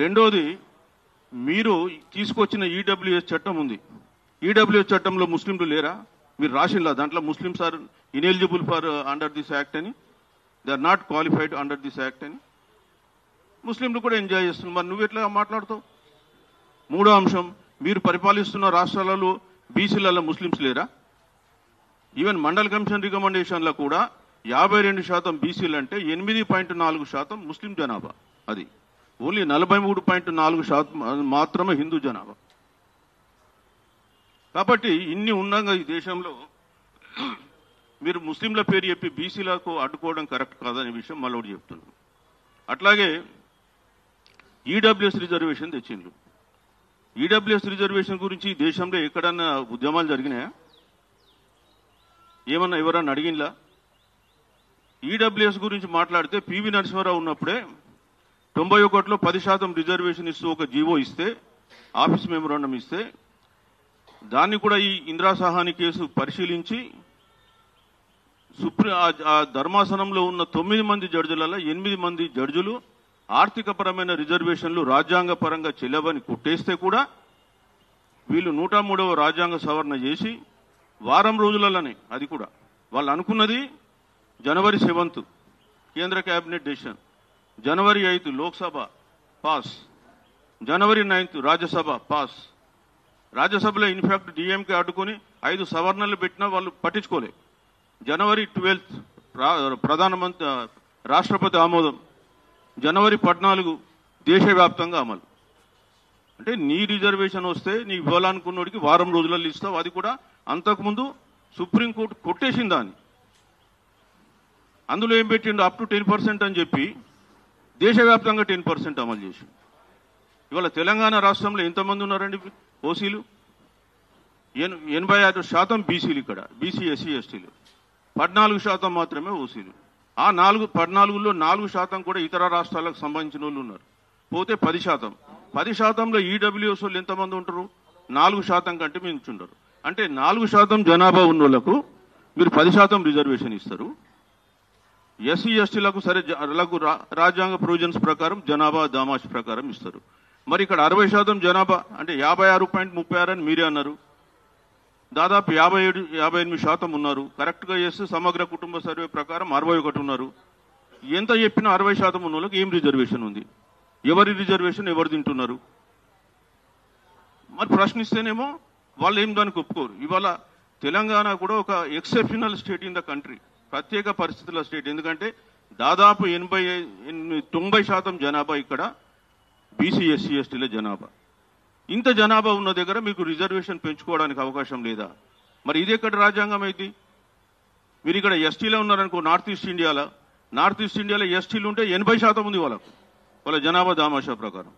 రెండోది, మీరు తీసుకొచ్చిన ఈడబ్ల్యూఎస్ చట్టం ఉంది. ఈడబ్ల్యూఎస్ చట్టంలో ముస్లింలు లేరా? మీరు రాసిల్లా దాంట్లో Muslims are ineligible for under this act అని, they are not qualified under this act అని. ముస్లింలు కూడా ఎంజాయ్ చేస్తున్నారు. మరి నువ్వు ఎట్లా మాట్లాడుతావు? మూడో అంశం, మీరు పరిపాలిస్తున్న రాష్ట్రాలలో బీసీలలో ముస్లిమ్స్ లేరా? ఈవెన్ మండల్ కమిషన్ రికమెండేషన్లో కూడా 52% బీసీలు అంటే 8.4% ముస్లిం జనాభా. అది ఓన్లీ 43.4% మాత్రమే హిందూ జనాభా. కాబట్టి ఇన్ని ఉండగా ఈ దేశంలో మీరు ముస్లింల పేరు చెప్పి బీసీలకు అడ్డుకోవడం కరెక్ట్ కాదనే విషయం మళ్ళీ చెప్తున్నాను. అట్లాగే ఈడబ్ల్యూఎస్ రిజర్వేషన్ తెచ్చిండ్రు. ఈడబ్ల్యూఎస్ రిజర్వేషన్ గురించి దేశంలో ఎక్కడన్నా ఉద్యమాలు జరిగినాయా? ఏమన్నా ఎవరన్నా అడిగినలా? ఈడబ్ల్యూఎస్ గురించి మాట్లాడితే పివి నరసింహారావు ఉన్నప్పుడే 91లో 10% రిజర్వేషన్ ఇస్తూ ఒక జీవో ఇస్తే, ఆఫీస్ మెమోరాండం ఇస్తే, దాన్ని కూడా ఈ ఇందిరా సహాని కేసు పరిశీలించి ఆ ధర్మాసనంలో ఉన్న 9 మంది జడ్జిలలో 8 మంది జడ్జిలు ఆర్థికపరమైన రిజర్వేషన్లు రాజ్యాంగ పరంగా చెల్లవని కొట్టేస్తే కూడా వీళ్ళు 103వ రాజ్యాంగ సవరణ చేసి వారం రోజులలోనే, అది కూడా వాళ్ళు అనుకున్నది జనవరి 7th కేంద్ర కేబినెట్ డెసిషన్, జనవరి 8 లోక్సభ పాస్, జనవరి 9 రాజ్యసభ పాస్. రాజ్యసభలో ఇన్ఫాక్ట్ డిఎంకే అడ్డుకుని 5 సవరణలు పెట్టినా వాళ్ళు పట్టించుకోలే. జనవరి 12 ప్రధానమంత్రి రాష్ట్రపతి ఆమోదం, జనవరి 14 దేశవ్యాప్తంగా అమలు. అంటే నీ రిజర్వేషన్ వస్తే నీ ఇవ్వాలనుకున్నోడికి వారం రోజులలో ఇస్తావు. అది కూడా అంతకుముందు సుప్రీంకోర్టు కొట్టేసింది దాన్ని. అందులో ఏం పెట్టిండు, అప్ టు 10% అని చెప్పి దేశవ్యాప్తంగా 10% అమలు చేసి. ఇవాళ తెలంగాణ రాష్ట్రంలో ఎంతమంది ఉన్నారండి ఓసీలు? 86% బీసీలు, ఇక్కడ బీసీ ఎస్సీ ఎస్టీలు 14% మాత్రమే ఓసీలు. ఆ 14లో 4% కూడా ఇతర రాష్ట్రాలకు సంబంధించిన వాళ్ళు ఉన్నారు. పోతే 10%. 10%లో ఈడబ్ల్యూఎస్ వాళ్ళు ఎంతమంది ఉంటారు? 4% కంటే మించుండరు. అంటే 4% జనాభా ఉన్న వాళ్ళకు మీరు 10% రిజర్వేషన్ ఇస్తారు. ఎస్సీ ఎస్టీలకు సరే రాజ్యాంగ ప్రొవిజన్స్ ప్రకారం జనాభా దామాష్ ప్రకారం ఇస్తారు. మరి ఇక్కడ 60% జనాభా అంటే 56.36 అని మీరే అన్నారు. దాదాపు 57-58% ఉన్నారు. కరెక్ట్గా చేస్తే సమగ్ర కుటుంబ సర్వే ప్రకారం 61 ఉన్నారు. ఎంత చెప్పినా 60% ఉన్న వాళ్ళకి ఏం రిజర్వేషన్ ఉంది? ఎవరి రిజర్వేషన్ ఎవరు తింటున్నారు? మరి ప్రశ్నిస్తేనేమో వాళ్ళు ఏం దానికి ఒప్పుకోరు. ఇవాళ తెలంగాణ కూడా ఒక exceptional state in the country, ప్రత్యేక పరిస్థితుల స్టేట్. ఎందుకంటే దాదాపు 90% జనాభా ఇక్కడ బీసీ ఎస్సీ ఎస్టీల జనాభా. ఇంత జనాభా ఉన్న దగ్గర మీకు రిజర్వేషన్ పెంచుకోవడానికి అవకాశం లేదా? మరి ఇది ఎక్కడ రాజ్యాంగం అయింది? మీరు ఇక్కడ ఎస్టీలో ఉన్నారనుకో, నార్త్ ఈస్ట్ ఇండియాలో ఎస్టీలు ఉంటే 80% ఉంది వాళ్ళ జనాభా దామాషా ప్రకారం.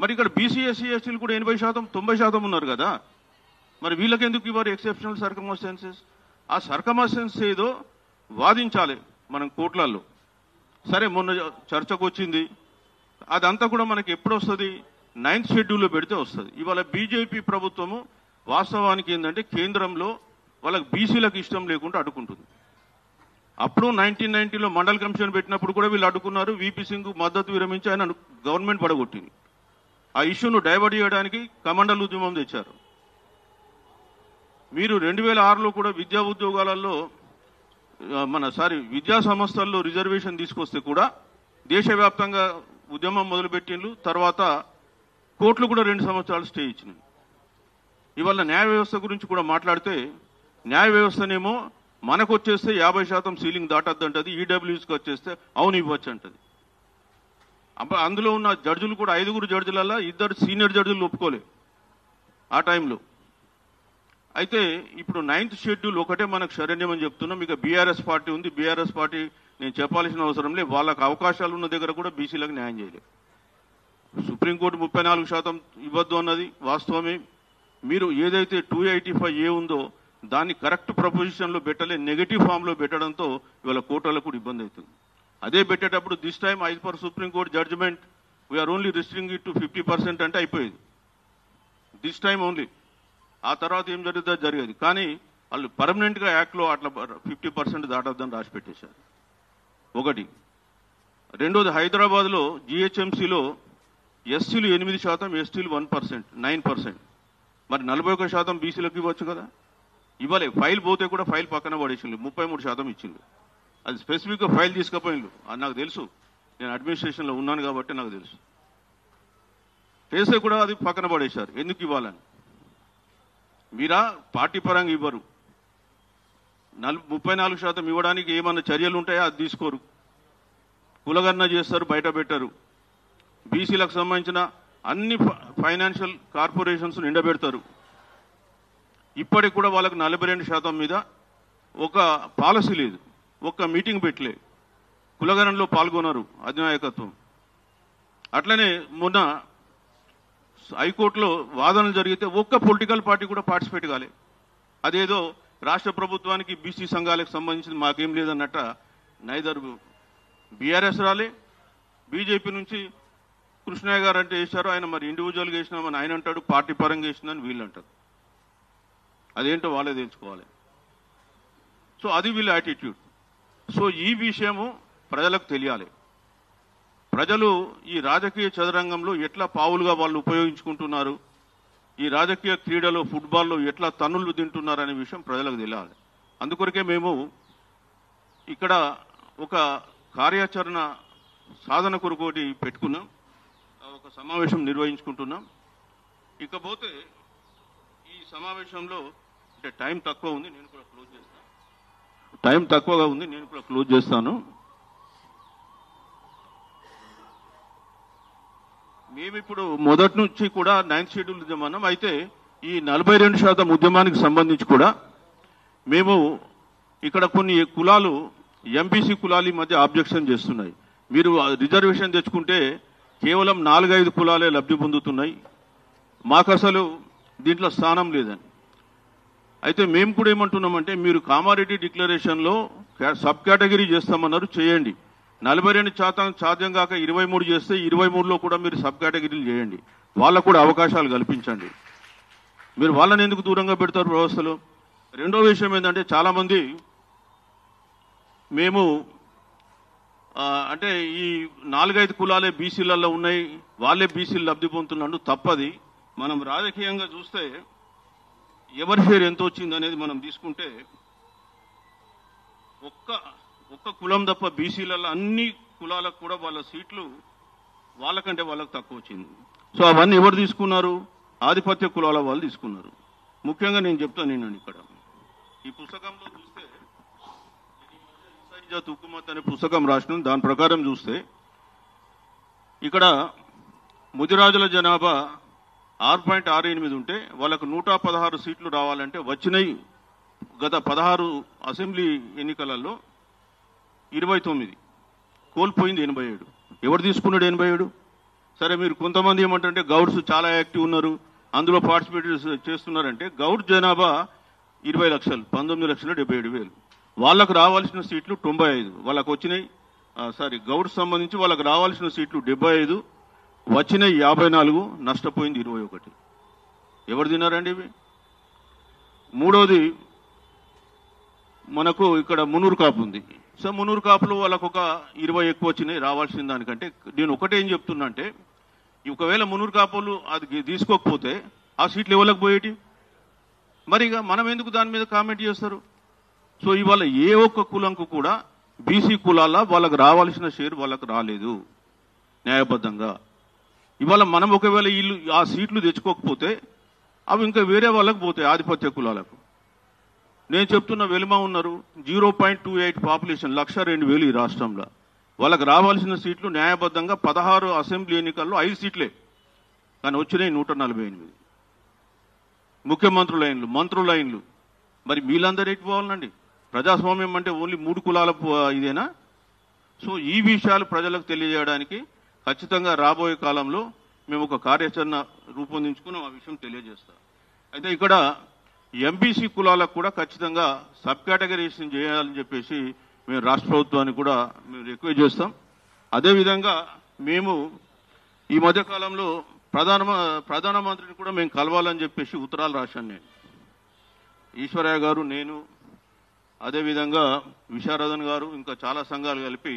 మరి ఇక్కడ బీసీ ఎస్సీ ఎస్టీలు కూడా 80%, 90% ఉన్నారు కదా. మరి వీళ్ళకెందుకు ఇవ్వరు ఎక్సెప్షనల్ సర్కమ్స్టాన్సెస్? ఆ సర్కమ్స్టాన్సెస్ ఏదో వాదించాలి మనం కోర్టులలో. సరే, మొన్న చర్చకు వచ్చింది, అదంతా కూడా మనకి ఎప్పుడు వస్తుంది? 9th షెడ్యూల్లో పెడితే వస్తుంది. ఇవాళ బీజేపీ ప్రభుత్వము వాస్తవానికి ఏంటంటే కేంద్రంలో వాళ్ళకి బీసీలకు ఇష్టం లేకుండా అడ్డుకుంటుంది. అప్పుడు 1990లో మండల్ కమిషన్ పెట్టినప్పుడు కూడా వీళ్ళు అడ్డుకున్నారు. వీపీ సింగ్ మద్దతు విరమించి ఆయన గవర్నమెంట్ పడగొట్టింది. ఆ ఇష్యూను డైవర్ట్ చేయడానికి కమండల్ ఉద్యమం తెచ్చారు. మీరు 2006లో కూడా విద్యా ఉద్యోగాలలో విద్యా సంస్థల్లో రిజర్వేషన్ తీసుకొస్తే కూడా దేశవ్యాప్తంగా ఉద్యమం మొదలుపెట్టిండ్రు. తర్వాత కోర్టులు కూడా 2 సంవత్సరాలు స్టే ఇచ్చినాయి. ఇవాళ న్యాయ వ్యవస్థ గురించి కూడా మాట్లాడితే, న్యాయ వ్యవస్థనేమో మనకు వచ్చేస్తే 50% సీలింగ్ దాటద్దంటది, ఈడబ్ల్యూఎస్కి వచ్చేస్తే అవును ఇవ్వచ్చు అంటది. అందులో ఉన్న జడ్జిలు కూడా 5 జడ్జిలలో 2 సీనియర్ జడ్జిలు ఒప్పుకోలే ఆ టైంలో. అయితే ఇప్పుడు 9th షెడ్యూల్ ఒకటే మనకు శరణ్యం అని చెప్తున్నాం. ఇక బీఆర్ఎస్ పార్టీ ఉంది. బీఆర్ఎస్ పార్టీ నేను చెప్పాల్సిన అవసరం లేదు. వాళ్ళకు అవకాశాలు ఉన్న దగ్గర కూడా బీసీలకు న్యాయం చేయలేదు. సుప్రీంకోర్టు 34% ఇవ్వద్దు అన్నది వాస్తవమే. మీరు ఏదైతే 285A ఉందో దాన్ని కరెక్ట్ ప్రపోజిషన్లో పెట్టలే, నెగటివ్ ఫామ్లో పెట్టడంతో ఇవాళ కోర్టులకు కూడా ఇబ్బంది అవుతుంది. అదే పెట్టేటప్పుడు this time as per supreme court judgement we are only restricting it to 50% అంటే అయిపోయేది. This time only. ఆ తర్వాత ఏం జరుగుతుందో జరిగేది. కానీ వాళ్ళు పర్మనెంట్గా యాక్ట్లో అట్లా 50% దాటొద్దని రాసి పెట్టేశారు. ఒకటి. రెండోది, హైదరాబాద్లో జిహెచ్ఎంసీలో ఎస్సీలు 8%, ఎస్టీలు 1%, 9%. మరి 41% బీసీలకు ఇవ్వచ్చు కదా. ఇవ్వలే. ఫైల్ పోతే కూడా ఫైల్ పక్కన పడేసిండు, 33% ఇచ్చిండు. అది స్పెసిఫిక్గా ఫైల్ తీసుకుపోయిండు. అది నాకు తెలుసు, నేను అడ్మినిస్ట్రేషన్లో ఉన్నాను కాబట్టి నాకు తెలుసు. చేస్తే కూడా అది పక్కన పడేశారు. ఎందుకు ఇవ్వాలని? మీరా పార్టీ పరంగా ఇవ్వరు. 34% ఇవ్వడానికి ఏమన్నా చర్యలు ఉంటాయా? అది తీసుకోరు. కులగణన చేస్తారు, బయట పెట్టరు. బీసీలకు సంబంధించిన అన్ని ఫైనాన్షియల్ కార్పొరేషన్స్ నిండబెడతారు. ఇప్పటికి కూడా వాళ్ళకు 42% మీద ఒక పాలసీ లేదు, ఒక్క మీటింగ్ పెట్టలే. కులగణనలో పాల్గొన్నారు అధినాయకత్వం. అట్లనే మొన్న హైకోర్టులో వాదనలు జరిగితే ఒక్క పొలిటికల్ పార్టీ కూడా పార్టిసిపేట్ కాలే. అదేదో రాష్ట్ర ప్రభుత్వానికి బీసీ సంఘాలకు సంబంధించి మాకేం లేదన్నట్ట. నైదర్ బీఆర్ఎస్ రాలే, బీజేపీ నుంచి కృష్ణయ్య గారు అంటే వేశారు, ఆయన మరి ఇండివిజువల్గా వేసినామని ఆయన అంటాడు, పార్టీ పరంగా వేసిందని వీళ్ళు అంటారు. అదేంటో వాళ్ళే తెలుసుకోవాలి. సో అది వీళ్ళ యాటిట్యూడ్. సో ఈ విషయము ప్రజలకు తెలియాలి. ప్రజలు ఈ రాజకీయ చదరంగంలో ఎట్లా పావులుగా వాళ్ళు ఉపయోగించుకుంటున్నారు, ఈ రాజకీయ క్రీడలో ఫుట్బాల్లో ఎట్లా తన్నులు తింటున్నారు అనే విషయం ప్రజలకు తెలియాలి. అందుకొరకే మేము ఇక్కడ ఒక కార్యాచరణ సాధన కొరకోటి పెట్టుకున్నాం, ఒక సమావేశం నిర్వహించుకుంటున్నాం. ఇకపోతే ఈ సమావేశంలో అంటే టైం తక్కువ ఉంది, నేను కూడా క్లోజ్ చేస్తాను. టైం తక్కువగా ఉంది, నేను కూడా క్లోజ్ చేస్తాను. మేమిప్పుడు మొదటి నుంచి కూడా 9th షెడ్యూల్ ఉద్యమం. అయితే ఈ 42% ఉద్యమానికి సంబంధించి కూడా మేము ఇక్కడ కొన్ని కులాలు ఎంబీసీ కులాల మధ్య ఆబ్జెక్షన్ చేస్తున్నాయి. మీరు రిజర్వేషన్ తెచ్చుకుంటే కేవలం 4-5 కులాలే లబ్ధి పొందుతున్నాయి, మాకు అసలు దీంట్లో స్థానం లేదని. అయితే మేము కూడా ఏమంటున్నామంటే, మీరు కామారెడ్డి డిక్లరేషన్లో సబ్ కేటగిరీ చేస్తామన్నారు, చేయండి. 42% సాధ్యం కాక 23 చేస్తే 23లో కూడా మీరు సబ్ కేటగిరీలు చేయండి, వాళ్ళకు కూడా అవకాశాలు కల్పించండి. మీరు వాళ్ళని ఎందుకు దూరంగా పెడతారు వ్యవస్థలో? రెండో విషయం ఏంటంటే, చాలా మంది మేము అంటే ఈ 4-5 కులాలే బీసీలలో ఉన్నాయి, వాళ్ళే బీసీలు లబ్ధి పొందుతున్నాడు. తప్పది. మనం రాజకీయంగా చూస్తే ఎవరి షేర్ ఎంత వచ్చింది అనేది మనం తీసుకుంటే ఒక్క కులం తప్ప బీసీలలో అన్ని కులాలకు కూడా వాళ్ళ సీట్లు వాళ్ళకంటే వాళ్ళకు తక్కువ వచ్చింది. సో అవన్నీ ఎవరు తీసుకున్నారు? ఆధిపత్య కులాల వాళ్ళు తీసుకున్నారు. ముఖ్యంగా నేను చెప్తాను, నేను ఇక్కడ ఈ పుస్తకంలో చూస్తే హుకుమత్ అనే పుస్తకం రాసినాం. దాని ప్రకారం చూస్తే ఇక్కడ ముదిరాజుల జనాభా 6.68 ఉంటే వాళ్ళకు 116 సీట్లు రావాలంటే వచ్చినాయి గత 16 అసెంబ్లీ ఎన్నికలలో 29, కోల్పోయింది 87. ఎవరు తీసుకున్నాడు 87? సరే, మీరు కొంతమంది ఏమంటే గౌడ్స్ చాలా యాక్టివ్ ఉన్నారు, అందులో పార్టిసిపేట్ చేస్తున్నారంటే గౌడ్ జనాభా 20 లక్షలు, 19,77,000. వాళ్ళకు రావాల్సిన సీట్లు 95, వాళ్ళకు వచ్చినాయి. గౌడ్ సంబంధించి వాళ్ళకు రావాల్సిన సీట్లు 75, వచ్చినాయి 54, నష్టపోయింది 21. ఎవరు తిన్నారండి ఇవి? మూడోది, మనకు ఇక్కడ మునూరు కాపు ఉంది. సో మునూరు కాపులు వాళ్ళకు ఒక 20 ఎక్కువ వచ్చినాయి రావాల్సిన దానికంటే. నేను ఒకటే ఏం చెప్తున్నా అంటే, ఒకవేళ మునూరు కాపులు అది తీసుకోకపోతే ఆ సీట్లు ఎవరికి పోయేటి? మరి ఇక మనం ఎందుకు దాని మీద కామెంట్ చేస్తారు? సో ఇవాళ ఏ ఒక్క కులంకు కూడా బీసీ కులాల వాళ్ళకు రావాల్సిన షేర్ వాళ్ళకు రాలేదు న్యాయబద్ధంగా. ఇవాళ మనం ఒకవేళ ఆ సీట్లు తెచ్చుకోకపోతే అవి ఇంకా వేరే వాళ్ళకు పోతాయి, ఆధిపత్య కులాలకు. నేను చెప్తున్న వెలుమ ఉన్నారు 0.28 పాపులేషన్, 102,000 ఈ రాష్ట్రంలో. వాళ్ళకు రావాల్సిన సీట్లు న్యాయబద్ధంగా 16 అసెంబ్లీ ఎన్నికల్లో 5 సీట్లే, కానీ వచ్చినాయి 148. ముఖ్యమంత్రుల లైన్లు, మంత్రుల లైన్లు. మరి మీలందరూ ఎటు పోవాలండి? ప్రజాస్వామ్యం అంటే ఓన్లీ 3 కులాల ఇదేనా? సో ఈ విషయాలు ప్రజలకు తెలియజేయడానికి ఖచ్చితంగా రాబోయే కాలంలో మేము ఒక కార్యాచరణ రూపొందించుకుని ఆ విషయం తెలియజేస్తాం. అయితే ఇక్కడ ఎంబీసీ కులాలకు కూడా ఖచ్చితంగా సబ్ కేటగరీషన్ చేయాలని చెప్పేసి మేము రాష్ట్ర ప్రభుత్వాన్ని కూడా మేము రిక్వెస్ట్ చేస్తాం. అదేవిధంగా మేము ఈ మధ్యకాలంలో ప్రధానమంత్రిని కూడా మేము కలవాలని చెప్పేసి ఉత్తరాలు రాశాను. నేను, ఈశ్వరయ్య గారు, నేను, అదేవిధంగా విశారదన్ గారు, ఇంకా చాలా సంఘాలు కలిపి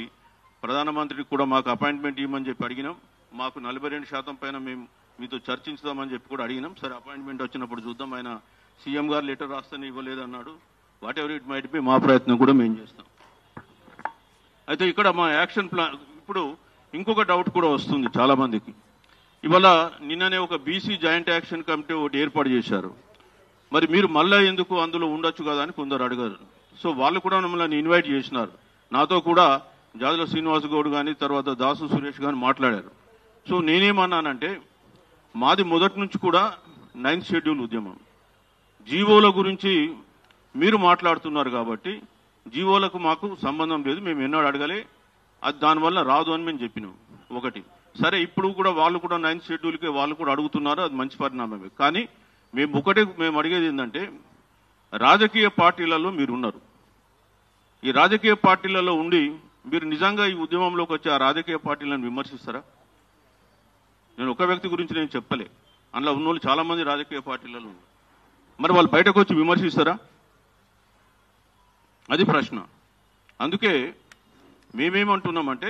ప్రధానమంత్రికి కూడా మాకు అపాయింట్మెంట్ ఇవ్వమని చెప్పి అడిగినాం. మాకు 42% పైన మేము మీతో చర్చించుదామని చెప్పి కూడా అడిగినాం. సరే, అపాయింట్మెంట్ వచ్చినప్పుడు చూద్దాం. ఆయన సీఎం గారు లెటర్ రాస్తేనే ఇవ్వలేదన్నాడు. Whatever it might be, మా ప్రయత్నం కూడా మేము చేస్తాం. అయితే ఇక్కడ మా యాక్షన్ ప్లాన్, ఇప్పుడు ఇంకొక డౌట్ కూడా వస్తుంది చాలా మందికి. ఇవాళ నిన్ననే ఒక బీసీ జాయింట్ యాక్షన్ కమిటీ ఒకటి ఏర్పాటు చేశారు. మరి మీరు మళ్ళా ఎందుకు అందులో ఉండొచ్చు కదా అని కొందరు అడిగారు. సో వాళ్ళు కూడా మమ్మల్ని ఇన్వైట్ చేసినారు. నాతో కూడా జాదుల శ్రీనివాస్ గౌడ్ కానీ, తర్వాత దాసు సురేష్ కానీ మాట్లాడారు. సో నేనేమన్నానంటే, మాది మొదటి నుంచి కూడా 9th షెడ్యూల్ ఉద్యమం. జీవోల గురించి మీరు మాట్లాడుతున్నారు కాబట్టి జీవోలకు మాకు సంబంధం లేదు, మేము ఎన్నడూ అడగలే, అది దానివల్ల రాదు అని మేము చెప్పినాం. ఒకటి. సరే, ఇప్పుడు కూడా వాళ్ళు కూడా 9th షెడ్యూల్కే వాళ్ళు కూడా అడుగుతున్నారు, అది మంచి పరిణామమే. కానీ మేము అడిగేది ఏంటంటే, రాజకీయ పార్టీలలో మీరు ఉన్నారు. ఈ రాజకీయ పార్టీలలో ఉండి మీరు నిజంగా ఈ ఉద్యమంలోకి వచ్చి ఆ రాజకీయ పార్టీలను విమర్శిస్తారా? నేను ఒక వ్యక్తి గురించి నేను చెప్పలే, అందులో ఉన్నోళ్ళు చాలా మంది రాజకీయ పార్టీలలో ఉన్నారు. మరి వాళ్ళు బయటకు వచ్చి విమర్శిస్తారా? అది ప్రశ్న. అందుకే మేమేమంటున్నామంటే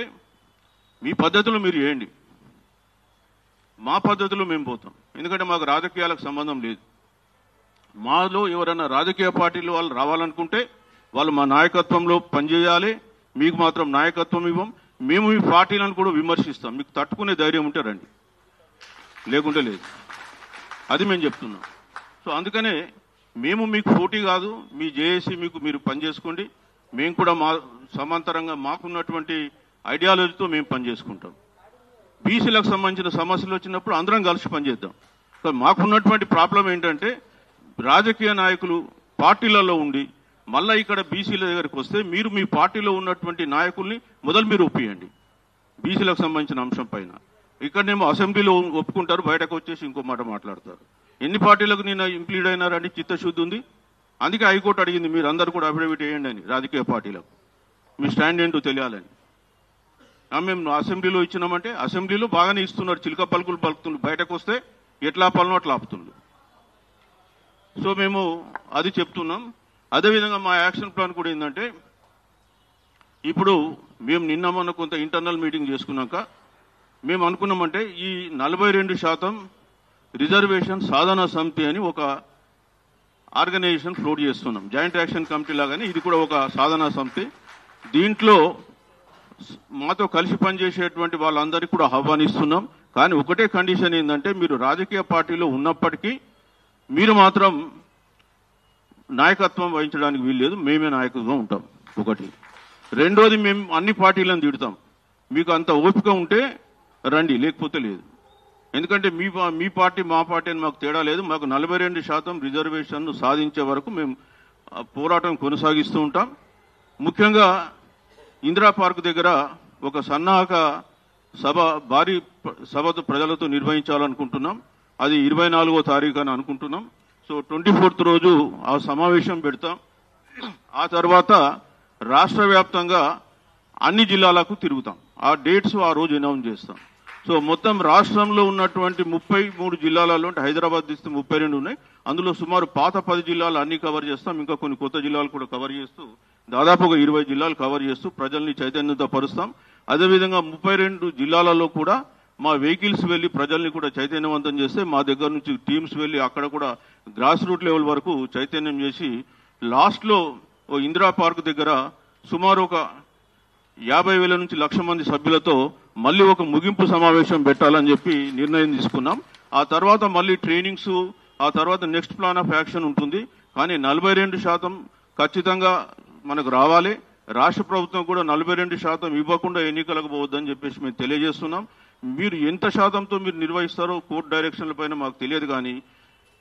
మీ పద్ధతులు మీరు చేయండి, మా పద్ధతులు మేము పోతాం. ఎందుకంటే మాకు రాజకీయాలకు సంబంధం లేదు. మాలో ఎవరైనా రాజకీయ పార్టీలు వాళ్ళు రావాలనుకుంటే వాళ్ళు మా నాయకత్వంలో పనిచేయాలి. మీకు మాత్రం నాయకత్వం ఇవ్వం. మేము మీ పార్టీలను కూడా విమర్శిస్తాం. మీకు తట్టుకునే ధైర్యం ఉంటే రండి, లేకుంటే లేదు. అది మేము చెప్తున్నాం. సో అందుకనే మేము మీకు పోటీ కాదు, మీ జేఏసీ మీకు మీరు పనిచేసుకోండి. మేము కూడా మా సమాంతరంగా మాకున్నటువంటి ఐడియాలజీతో మేము పనిచేసుకుంటాం. బీసీలకు సంబంధించిన సమస్యలు వచ్చినప్పుడు అందరం కలిసి పనిచేద్దాం. మాకున్నటువంటి ప్రాబ్లం ఏంటంటే రాజకీయ నాయకులు పార్టీలలో ఉండి మళ్ళా ఇక్కడ బీసీల దగ్గరికి వస్తే మీరు మీ పార్టీలో ఉన్నటువంటి నాయకుల్ని మొదలు మీరు ఒప్పియండి బీసీలకు సంబంధించిన అంశం పైన. ఇక్కడనేమో అసెంబ్లీలో ఒప్పుకుంటారు, బయటకు వచ్చేసి ఇంకో మాట మాట్లాడతారు. ఎన్ని పార్టీలకు నేను ఇంప్లీడ్ అయినారని చిత్తశుద్ధి ఉంది. అందుకే హైకోర్టు అడిగింది మీరు అందరూ కూడా అఫిడవిట్ వేయండి అని, రాజకీయ పార్టీలకు మీ స్టాండ్ ఏంటో తెలియాలని. మేము అసెంబ్లీలో ఇచ్చినామంటే అసెంబ్లీలో బాగానే ఇస్తున్నారు, చిలుక పలుకులు పలుకుతున్నారు, బయటకు వస్తే ఎట్లా ఆపాలనో అట్లా ఆపుతున్నారు. సో మేము అది చెప్తున్నాం. అదేవిధంగా మా యాక్షన్ ప్లాన్ కూడా ఏంటంటే ఇప్పుడు మేము నిన్న మొన్న కొంత ఇంటర్నల్ మీటింగ్ చేసుకున్నాక మేము అనుకున్నామంటే ఈ 42% రిజర్వేషన్ సాధనా సమితి అని ఒక ఆర్గనైజేషన్ ఫ్లోట్ చేస్తున్నాం, జాయింట్ యాక్షన్ కమిటీ లాగానే ఇది కూడా ఒక సాధనా సమితి. దీంట్లో మాతో కలిసి పనిచేసేటువంటి వాళ్ళందరికీ కూడా ఆహ్వానిస్తున్నాం. కానీ ఒకటే కండిషన్ ఏంటంటే మీరు రాజకీయ పార్టీలో ఉన్నప్పటికీ మీరు మాత్రం నాయకత్వం వహించడానికి వీల్లేదు, మేమే నాయకత్వం ఉంటాం ఒకటి. రెండోది మేము అన్ని పార్టీలను తిడతాం. మీకు అంత ఓపిక ఉంటే రండి, లేకపోతే లేదు. ఎందుకంటే మీ పార్టీ మా పార్టీ అని మాకు తేడా లేదు. మాకు 42% రిజర్వేషన్ను సాధించే వరకు మేము పోరాటం కొనసాగిస్తూ ఉంటాం. ముఖ్యంగా ఇందిరా పార్క్ దగ్గర ఒక సన్నాహక సభ, భారీ సభతో ప్రజలతో నిర్వహించాలనుకుంటున్నాం. అది 24వ తారీఖు అని అనుకుంటున్నాం. సో 24th రోజు ఆ సమావేశం పెడతాం. ఆ తర్వాత రాష్ట్ర వ్యాప్తంగా అన్ని జిల్లాలకు తిరుగుతాం. ఆ డేట్స్ ఆ రోజు అనౌన్స్ చేస్తాం. సో మొత్తం రాష్ట్రంలో ఉన్నటువంటి 33 జిల్లాలలో, అంటే హైదరాబాద్ తీస్తే 32 ఉన్నాయి. అందులో సుమారు పాత 10 జిల్లాలు అన్ని కవర్ చేస్తాం. ఇంకా కొన్ని కొత్త జిల్లాలు కూడా కవర్ చేస్తూ దాదాపు ఒక 20 జిల్లాలు కవర్ చేస్తూ ప్రజల్ని చైతన్యతపరుస్తాం. అదేవిధంగా 32 జిల్లాలలో కూడా మా వెహికల్స్ వెళ్లి ప్రజల్ని కూడా చైతన్యవంతం చేస్తే మా దగ్గర నుంచి టీమ్స్ వెళ్లి అక్కడ కూడా గ్రాస్ రూట్ లెవెల్ వరకు చైతన్యం చేసి లాస్ట్ లో ఓ ఇందిరా పార్క్ దగ్గర సుమారు ఒక 50,000 నుంచి 1,00,000 మంది సభ్యులతో మళ్ళీ ఒక ముగింపు సమావేశం పెట్టాలని చెప్పి నిర్ణయం తీసుకున్నాం. ఆ తర్వాత మళ్ళీ ట్రైనింగ్స్, ఆ తర్వాత నెక్స్ట్ ప్లాన్ ఆఫ్ యాక్షన్ ఉంటుంది. కానీ 42% ఖచ్చితంగా మనకు రావాలి. రాష్ట్ర ప్రభుత్వం కూడా 42% ఇవ్వకుండా ఎన్నికలకు పోవద్దని చెప్పేసి మేము తెలియజేస్తున్నాం. మీరు ఎంత శాతంతో మీరు నిర్వహిస్తారో కోర్టు డైరెక్షన్ల పైన మాకు తెలియదు, కానీ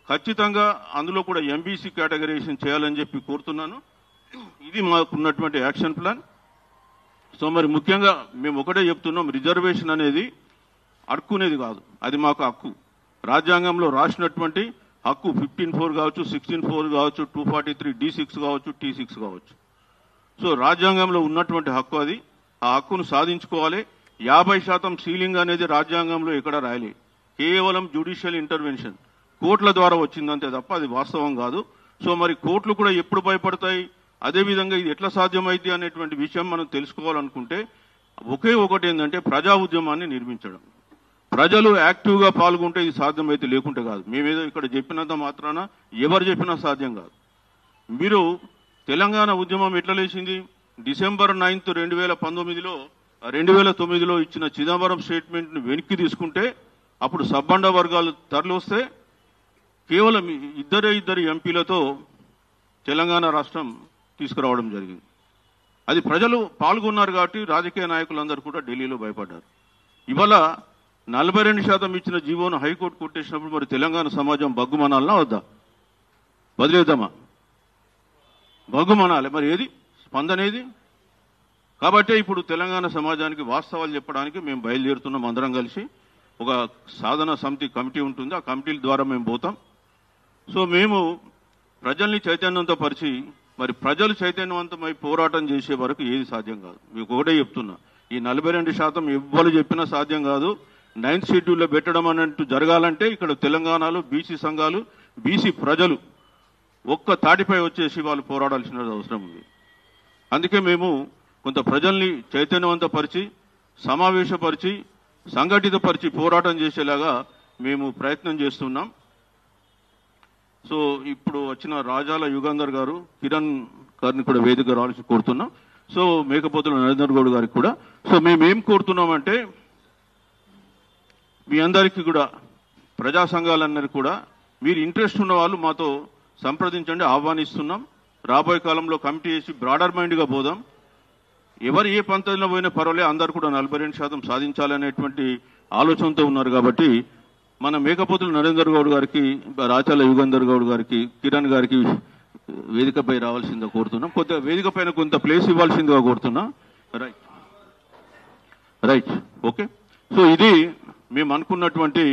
ఖచ్చితంగా అందులో కూడా ఎంబీసీ కేటగరైజేషన్ చేయాలని చెప్పి కోరుతున్నాను. ఇది మాకున్నటువంటి యాక్షన్ ప్లాన్. సో మరి ముఖ్యంగా మేము ఒకటే చెప్తున్నాం, రిజర్వేషన్ అనేది అడుక్కునేది కాదు, అది మాకు హక్కు. రాజ్యాంగంలో రాసినటువంటి హక్కు 15(4) కావచ్చు, 16(4) కావచ్చు, 243(d)(6) కావచ్చు, T6 కావచ్చు. సో రాజ్యాంగంలో ఉన్నటువంటి హక్కు అది. ఆ హక్కును సాధించుకోవాలి. 50% సీలింగ్ అనేది రాజ్యాంగంలో ఎక్కడ రాయలే. కేవలం జ్యుడిషియల్ ఇంటర్వెన్షన్ కోర్టుల ద్వారా వచ్చిందంతే తప్ప అది వాస్తవం కాదు. సో మరి కోర్టులు కూడా ఎప్పుడు భయపడతాయి, అదేవిధంగా ఇది ఎట్లా సాధ్యమైంది అనేటువంటి విషయం మనం తెలుసుకోవాలనుకుంటే ఒకే ఒకటి ఏంటంటే ప్రజా ఉద్యమాన్ని నిర్మించడం. ప్రజలు యాక్టివ్గా పాల్గొంటే ఇది సాధ్యమైతే, లేకుంటే కాదు. మేమేదో ఇక్కడ చెప్పినంత మాత్రాన ఎవరు చెప్పినా సాధ్యం కాదు. మీరు తెలంగాణ ఉద్యమం ఎట్లా లేచింది? December 9, 2009లో ఇచ్చిన చిదంబరం స్టేట్మెంట్ ను వెనక్కి తీసుకుంటే అప్పుడు సబ్బండ వర్గాలు తరలి వస్తే కేవలం ఇద్దరు ఎంపీలతో తెలంగాణ రాష్ట్రం తీసుకురావడం జరిగింది. అది ప్రజలు పాల్గొన్నారు కాబట్టి రాజకీయ నాయకులందరూ కూడా ఢిల్లీలో భయపడ్డారు. ఇవాళ 42% ఇచ్చిన జీవోను హైకోర్టు కొట్టేసినప్పుడు మరి తెలంగాణ సమాజం బగ్గుమనాలనా వద్దా? వదిలేద్దామా? బగ్గుమనాలి. మరి ఏది స్పందనేది? కాబట్టి ఇప్పుడు తెలంగాణ సమాజానికి వాస్తవాలు చెప్పడానికి మేము బయలుదేరుతున్నాం. అందరం కలిసి ఒక సాధన సమితి కమిటీ ఉంటుంది, ఆ కమిటీల ద్వారా మేము పోతాం. సో మేము ప్రజల్ని చైతన్యంతో పరిచి మరి ప్రజలు చైతన్యవంతమై పోరాటం చేసే వరకు ఏది సాధ్యం కాదు. మీకు ఒకటే చెప్తున్నా, ఈ 42% ఎవ్వరు చెప్పినా సాధ్యం కాదు. 9th షెడ్యూల్లో పెట్టడం అన్నట్టు జరగాలంటే ఇక్కడ తెలంగాణలో బీసీ సంఘాలు, బీసీ ప్రజలు ఒక్క తాటిపై వచ్చేసి వాళ్ళు పోరాడాల్సిన అవసరం ఉంది. అందుకే మేము కొంత ప్రజల్ని చైతన్యవంతపరిచి, సమావేశపరిచి, సంఘటితపరిచి పోరాటం చేసేలాగా మేము ప్రయత్నం చేస్తున్నాం. సో ఇప్పుడు వచ్చిన రాజాల యుగంధర్ గారు, కిరణ్ గారిని కూడా వేదిక రావాల్సి కోరుతున్నాం. సో మేకపోతుల నరేందర్ గౌడ్ గారికి కూడా. సో మేమేం కోరుతున్నామంటే మీ అందరికీ కూడా, ప్రజా సంఘాలన్నీ కూడా మీరు ఇంట్రెస్ట్ ఉన్న వాళ్ళు మాతో సంప్రదించండి, ఆహ్వానిస్తున్నాం. రాబోయే కాలంలో కమిటీ చేసి బ్రాడర్ మైండ్గా పోదాం. ఎవరు ఏ పంతంలో పోయినా పర్వాలే, అందరు కూడా 42% సాధించాలనేటువంటి ఆలోచనతో ఉన్నారు. కాబట్టి మన మేకపోతుల నరేందర్ గౌడ్ గారికి, రాచాల యుగంధర్ గౌడ్ గారికి, కిరణ్ గారికి వేదికపై రావాల్సిందిగా కోరుతున్నాం. కొంత వేదిక పైన కొంత ప్లేస్ ఇవ్వాల్సిందిగా కోరుతున్నా. Right okay. సో ఇది మేము అనుకున్నటువంటి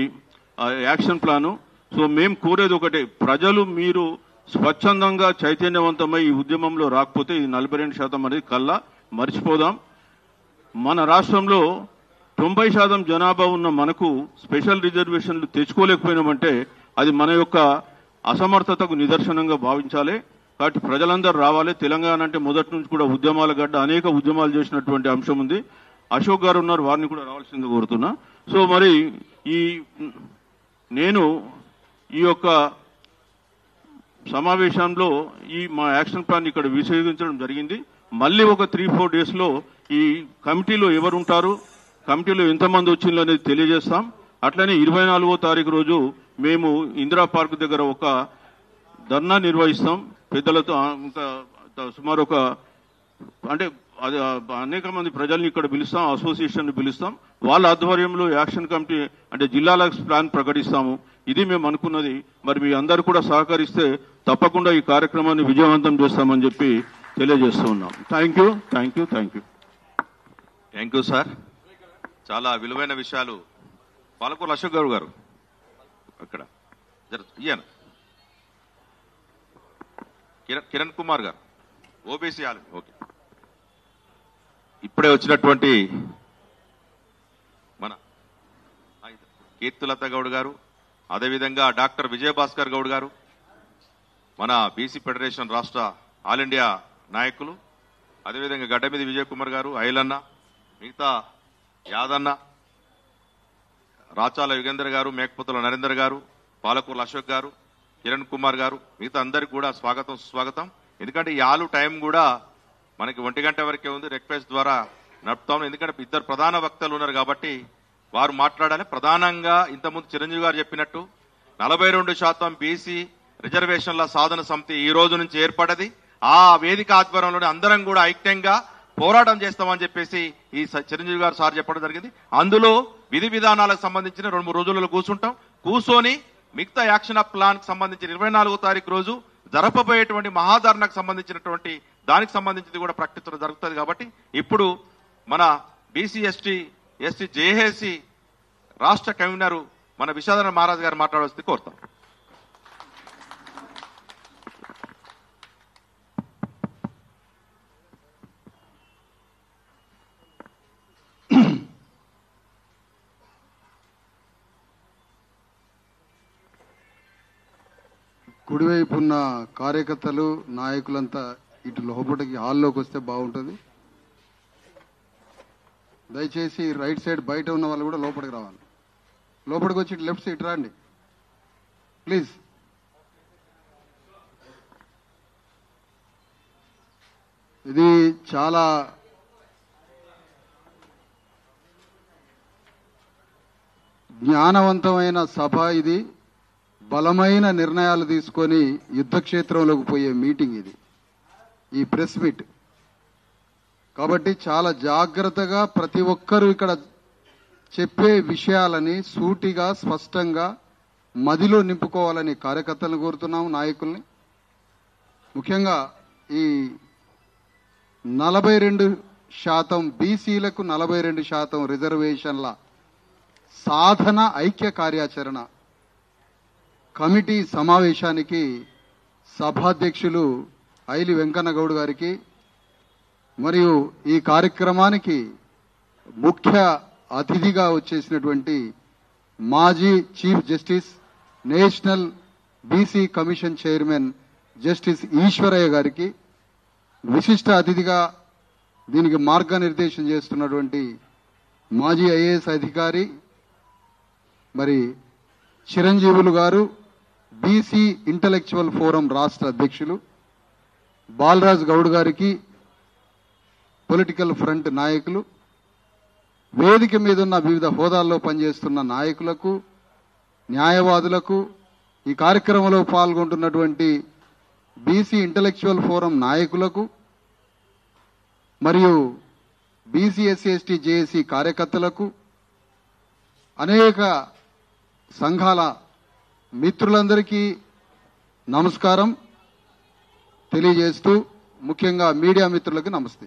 యాక్షన్ ప్లాను. సో మేము కోరేది ఒకటే, ప్రజలు మీరు స్వచ్ఛందంగా చైతన్యవంతమై ఈ ఉద్యమంలో రాకపోతే ఈ 42% అనేది కల్లా మర్చిపోదాం. మన రాష్ట్రంలో 90% జనాభా ఉన్న మనకు స్పెషల్ రిజర్వేషన్లు తెచ్చుకోలేకపోయినామంటే అది మన యొక్క అసమర్థతకు నిదర్శనంగా భావించాలి. కాబట్టి ప్రజలందరూ రావాలి. తెలంగాణ అంటే మొదటి నుంచి కూడా ఉద్యమాల గడ్డ, అనేక ఉద్యమాలు చేసినటువంటి అంశం ఉంది. అశోక్ గారు ఉన్నారు, వారిని కూడా రావాల్సిందిగా కోరుతున్నా. సో మరి నేను ఈ యొక్క సమావేశంలో ఈ మా యాక్షన్ ప్లాన్ ఇక్కడ విశదీకరించడం జరిగింది. మళ్ళీ ఒక 3-4 డేస్లో ఈ కమిటీలో ఎవరుంటారు, కమిటీలో ఎంతమంది వచ్చిందో అనేది తెలియజేస్తాం. అట్లనే 24వ తారీఖు రోజు మేము ఇందిరా పార్క్ దగ్గర ఒక ధర్నా నిర్వహిస్తాం. పెద్దలతో సుమారు ఒక అంటే అది అనేక మంది ప్రజల్ని ఇక్కడ పిలుస్తాం, అసోసియేషన్ పిలుస్తాం. వాళ్ళ ఆధ్వర్యంలో యాక్షన్ కమిటీ అంటే జిల్లాల ప్లాన్ ప్రకటిస్తాము. ఇది మేము అనుకున్నది. మరి మీ అందరూ కూడా సహకరిస్తే తప్పకుండా ఈ కార్యక్రమాన్ని విజయవంతం చేస్తామని చెప్పి తెలియజేస్తూ ఉన్నాం. Thank you. Thank you sir. చాలా విలువైన విషయాలు. పాలకూరు అశోక్ గౌడ్ గారు అక్కడ ఈయన కిరణ్ కుమార్ గారు ఓబీసీ ఓకే. ఇప్పుడే వచ్చినటువంటి మన కీర్తులత గౌడ్ గారు, అదేవిధంగా డాక్టర్ విజయభాస్కర్ గౌడ్ గారు, మన బీసీ ఫెడరేషన్ రాష్ట్ర ఆల్ ఇండియా నాయకులు, అదేవిధంగా గడ్డమీది విజయ్ కుమార్ గారు, ఐలన్న, మిగతా యాదన్న, రాచాల యుగేందర్ గారు, మేకపోతుల నరేందర్ గారు, పాలకూర్ల అశోక్ గారు, కిరణ్ కుమార్ గారు, మిగతా అందరికి కూడా స్వాగతం సుస్వాగతం. ఎందుకంటే ఈ ఆలు టైం కూడా మనకి 1 గంట వరకే ఉంది. రిక్వెస్ట్ ద్వారా నడుపుతాం. ఎందుకంటే 2 ప్రధాన వక్తలు ఉన్నారు కాబట్టి వారు మాట్లాడాలి. ప్రధానంగా ఇంతకుముందు చిరంజీవి గారు చెప్పినట్టు 42% బీసీ రిజర్వేషన్ల సాధన సమితి ఈ రోజు నుంచి ఏర్పడది. ఆ వేదిక ఆధ్వర్యంలోనే అందరం కూడా ఐక్యంగా పోరాటం చేస్తామని చెప్పేసి ఈ చిరంజీవి గారు సార్ చెప్పడం జరిగింది. అందులో విధి విధానాలకు సంబంధించిన 2-3 రోజులలో కూర్చొని మిగతా యాక్షన్ ప్లాన్ కి సంబంధించి 24వ తారీఖు రోజు జరపబోయేటువంటి మహాధర్నాకు సంబంధించినటువంటి దానికి సంబంధించింది కూడా ప్రకటించడం జరుగుతుంది. కాబట్టి ఇప్పుడు మన బీసీ ఎస్టీ జేఏసీ రాష్ట్ర కన్వీనర్ మన విశ్వనాథ మహారాజ్ గారు మాట్లాడాల్సింది కోరుతాం. కుడివైపు ఉన్న కార్యకర్తలు, నాయకులంతా ఇటు లోపలికి హాల్లోకి వస్తే బాగుంటుంది. దయచేసి రైట్ సైడ్ బయట ఉన్న వాళ్ళు కూడా లోపలికి రావాలి. లోపలికి వచ్చి లెఫ్ట్ సైడ్ రండి ప్లీజ్. ఇది చాలా జ్ఞానవంతమైన సభ. ఇది బలమైన నిర్ణయాలు తీసుకొని యుద్ధక్షేత్రంలోకి పోయే మీటింగ్ ఇది, ఈ ప్రెస్ మీట్. కాబట్టి చాలా జాగ్రత్తగా ప్రతి ఒక్కరూ ఇక్కడ చెప్పే విషయాలని సూటిగా స్పష్టంగా మదిలో నింపుకోవాలని కార్యకర్తలను కోరుతున్నాము, నాయకుల్ని. ముఖ్యంగా ఈ 42% బీసీలకు 42% రిజర్వేషన్ల సాధన ఐక్య కార్యాచరణ కమిటీ సమావేశానికి సభాధ్యక్షులు ఐలి వెంకన్న గౌడ్ గారికి మరియు ఈ కార్యక్రమానికి ముఖ్య అతిథిగా వచ్చేసినటువంటి మాజీ chief justice national BC commission chairman justice Eswaraiah గారికి, విశిష్ట అతిథిగా దీనికి మార్గనిర్దేశం చేస్తున్నటువంటి మాజీ ఐఏఎస్ అధికారి మరి చిరంజీవులు గారు, బీసీ ఇంటలెక్చువల్ ఫోరం రాష్ట్ర అధ్యక్షులు బాలరాజ్ గౌడ్ గారికి, పొలిటికల్ ఫ్రంట్ నాయకులు, వేదిక మీద ఉన్న వివిధ హోదాల్లో పనిచేస్తున్న నాయకులకు, న్యాయవాదులకు, ఈ కార్యక్రమంలో పాల్గొంటున్నటువంటి బీసీ ఇంటలెక్చువల్ ఫోరం నాయకులకు మరియు బీసీ ఎస్సీ ఎస్టీ జేఏసీ కార్యకర్తలకు, అనేక సంఘాల మిత్రులందరికీ నమస్కారం తెలియజేస్తూ, ముఖ్యంగా మీడియా మిత్రులకు నమస్తే.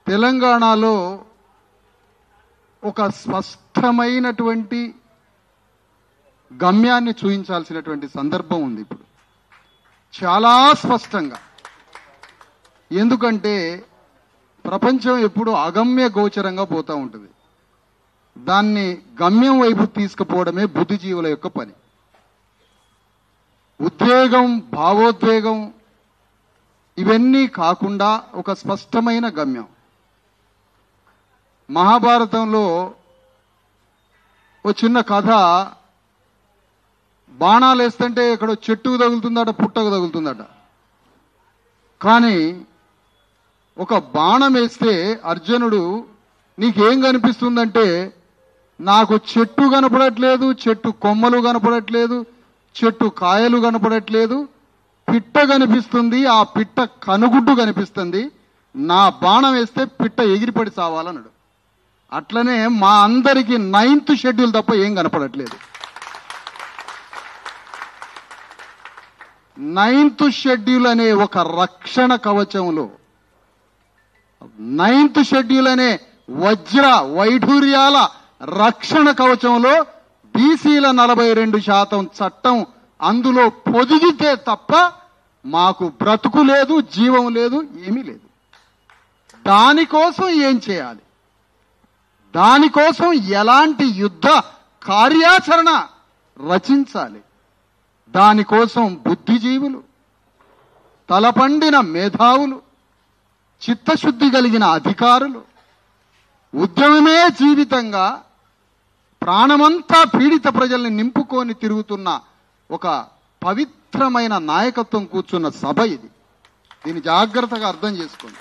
తెలంగాణలో ఒక స్పష్టమైనటువంటి గమ్యాన్ని చూపించాల్సినటువంటి సందర్భం ఉంది ఇప్పుడు, చాలా స్పష్టంగా. ఎందుకంటే ప్రపంచం ఎప్పుడు అగమ్య గోచరంగా పోతూ ఉంటుంది. దాన్ని గమ్యం వైపు తీసుకుపోవడమే బుద్ధిజీవుల యొక్క పని. ఉద్వేగం, భావోద్వేగం ఇవన్నీ కాకుండా ఒక స్పష్టమైన గమ్యం. మహాభారతంలో ఓ చిన్న కథ, బాణాలు వేస్తుంటే ఇక్కడ చెట్టుకు తగులుతుందట, పుట్టకు తగులుతుందట. కానీ ఒక బాణం వేస్తే అర్జునుడు నీకేం కనిపిస్తుందంటే, నాకు చెట్టు కనపడట్లేదు, చెట్టు కొమ్మలు కనపడట్లేదు, చెట్టు కాయలు కనపడట్లేదు, పిట్ట కనిపిస్తుంది, ఆ పిట్ట కనుగుడ్డు కనిపిస్తుంది, నా బాణం వేస్తే పిట్ట ఎగిరిపడి చావాలన్నాడు. అట్లనే మా అందరికీ 9th షెడ్యూల్ తప్ప ఏం కనపడట్లేదు. 9th షెడ్యూల్ అనే ఒక రక్షణ కవచంలో, 9th షెడ్యూల్ అనే వజ్ర వైఢూర్యాల రక్షణ కవచంలో బీసీల 42% చట్టం అందులో పొదిగితే తప్ప మాకు బ్రతుకు లేదు, జీవం లేదు, ఏమీ లేదు. దానికోసం ఏం చేయాలి, దానికోసం ఎలాంటి యుద్ధ కార్యాచరణ రచించాలి, దానికోసం బుద్ధిజీవులు, తలపండిన మేధావులు, చిత్తశుద్ధి కలిగిన అధికారులు, ఉద్యమమే జీవితంగా ప్రాణమంతా పీడిత ప్రజల్ని నింపుకొని తిరుగుతున్న ఒక పవిత్రమైన నాయకత్వం కూర్చున్న సభ ఇది. దీన్ని జాగ్రత్తగా అర్థం చేసుకోండి.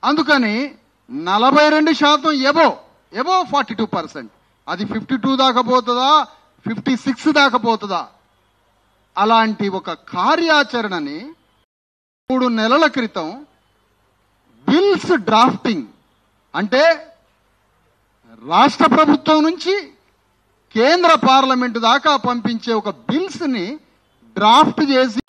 అందుకని 42% ఎబో 42%, అది 52 దాకా పోతుందా, 56 దాకా పోతుందా, అలాంటి ఒక కార్యాచరణని 3 నెలల క్రితం బిల్స్ డ్రాఫ్టింగ్, అంటే రాష్ట్ర ప్రభుత్వం నుంచి కేంద్ర పార్లమెంటు దాకా పంపించే ఒక బిల్స్ ని డ్రాఫ్ట్ చేసి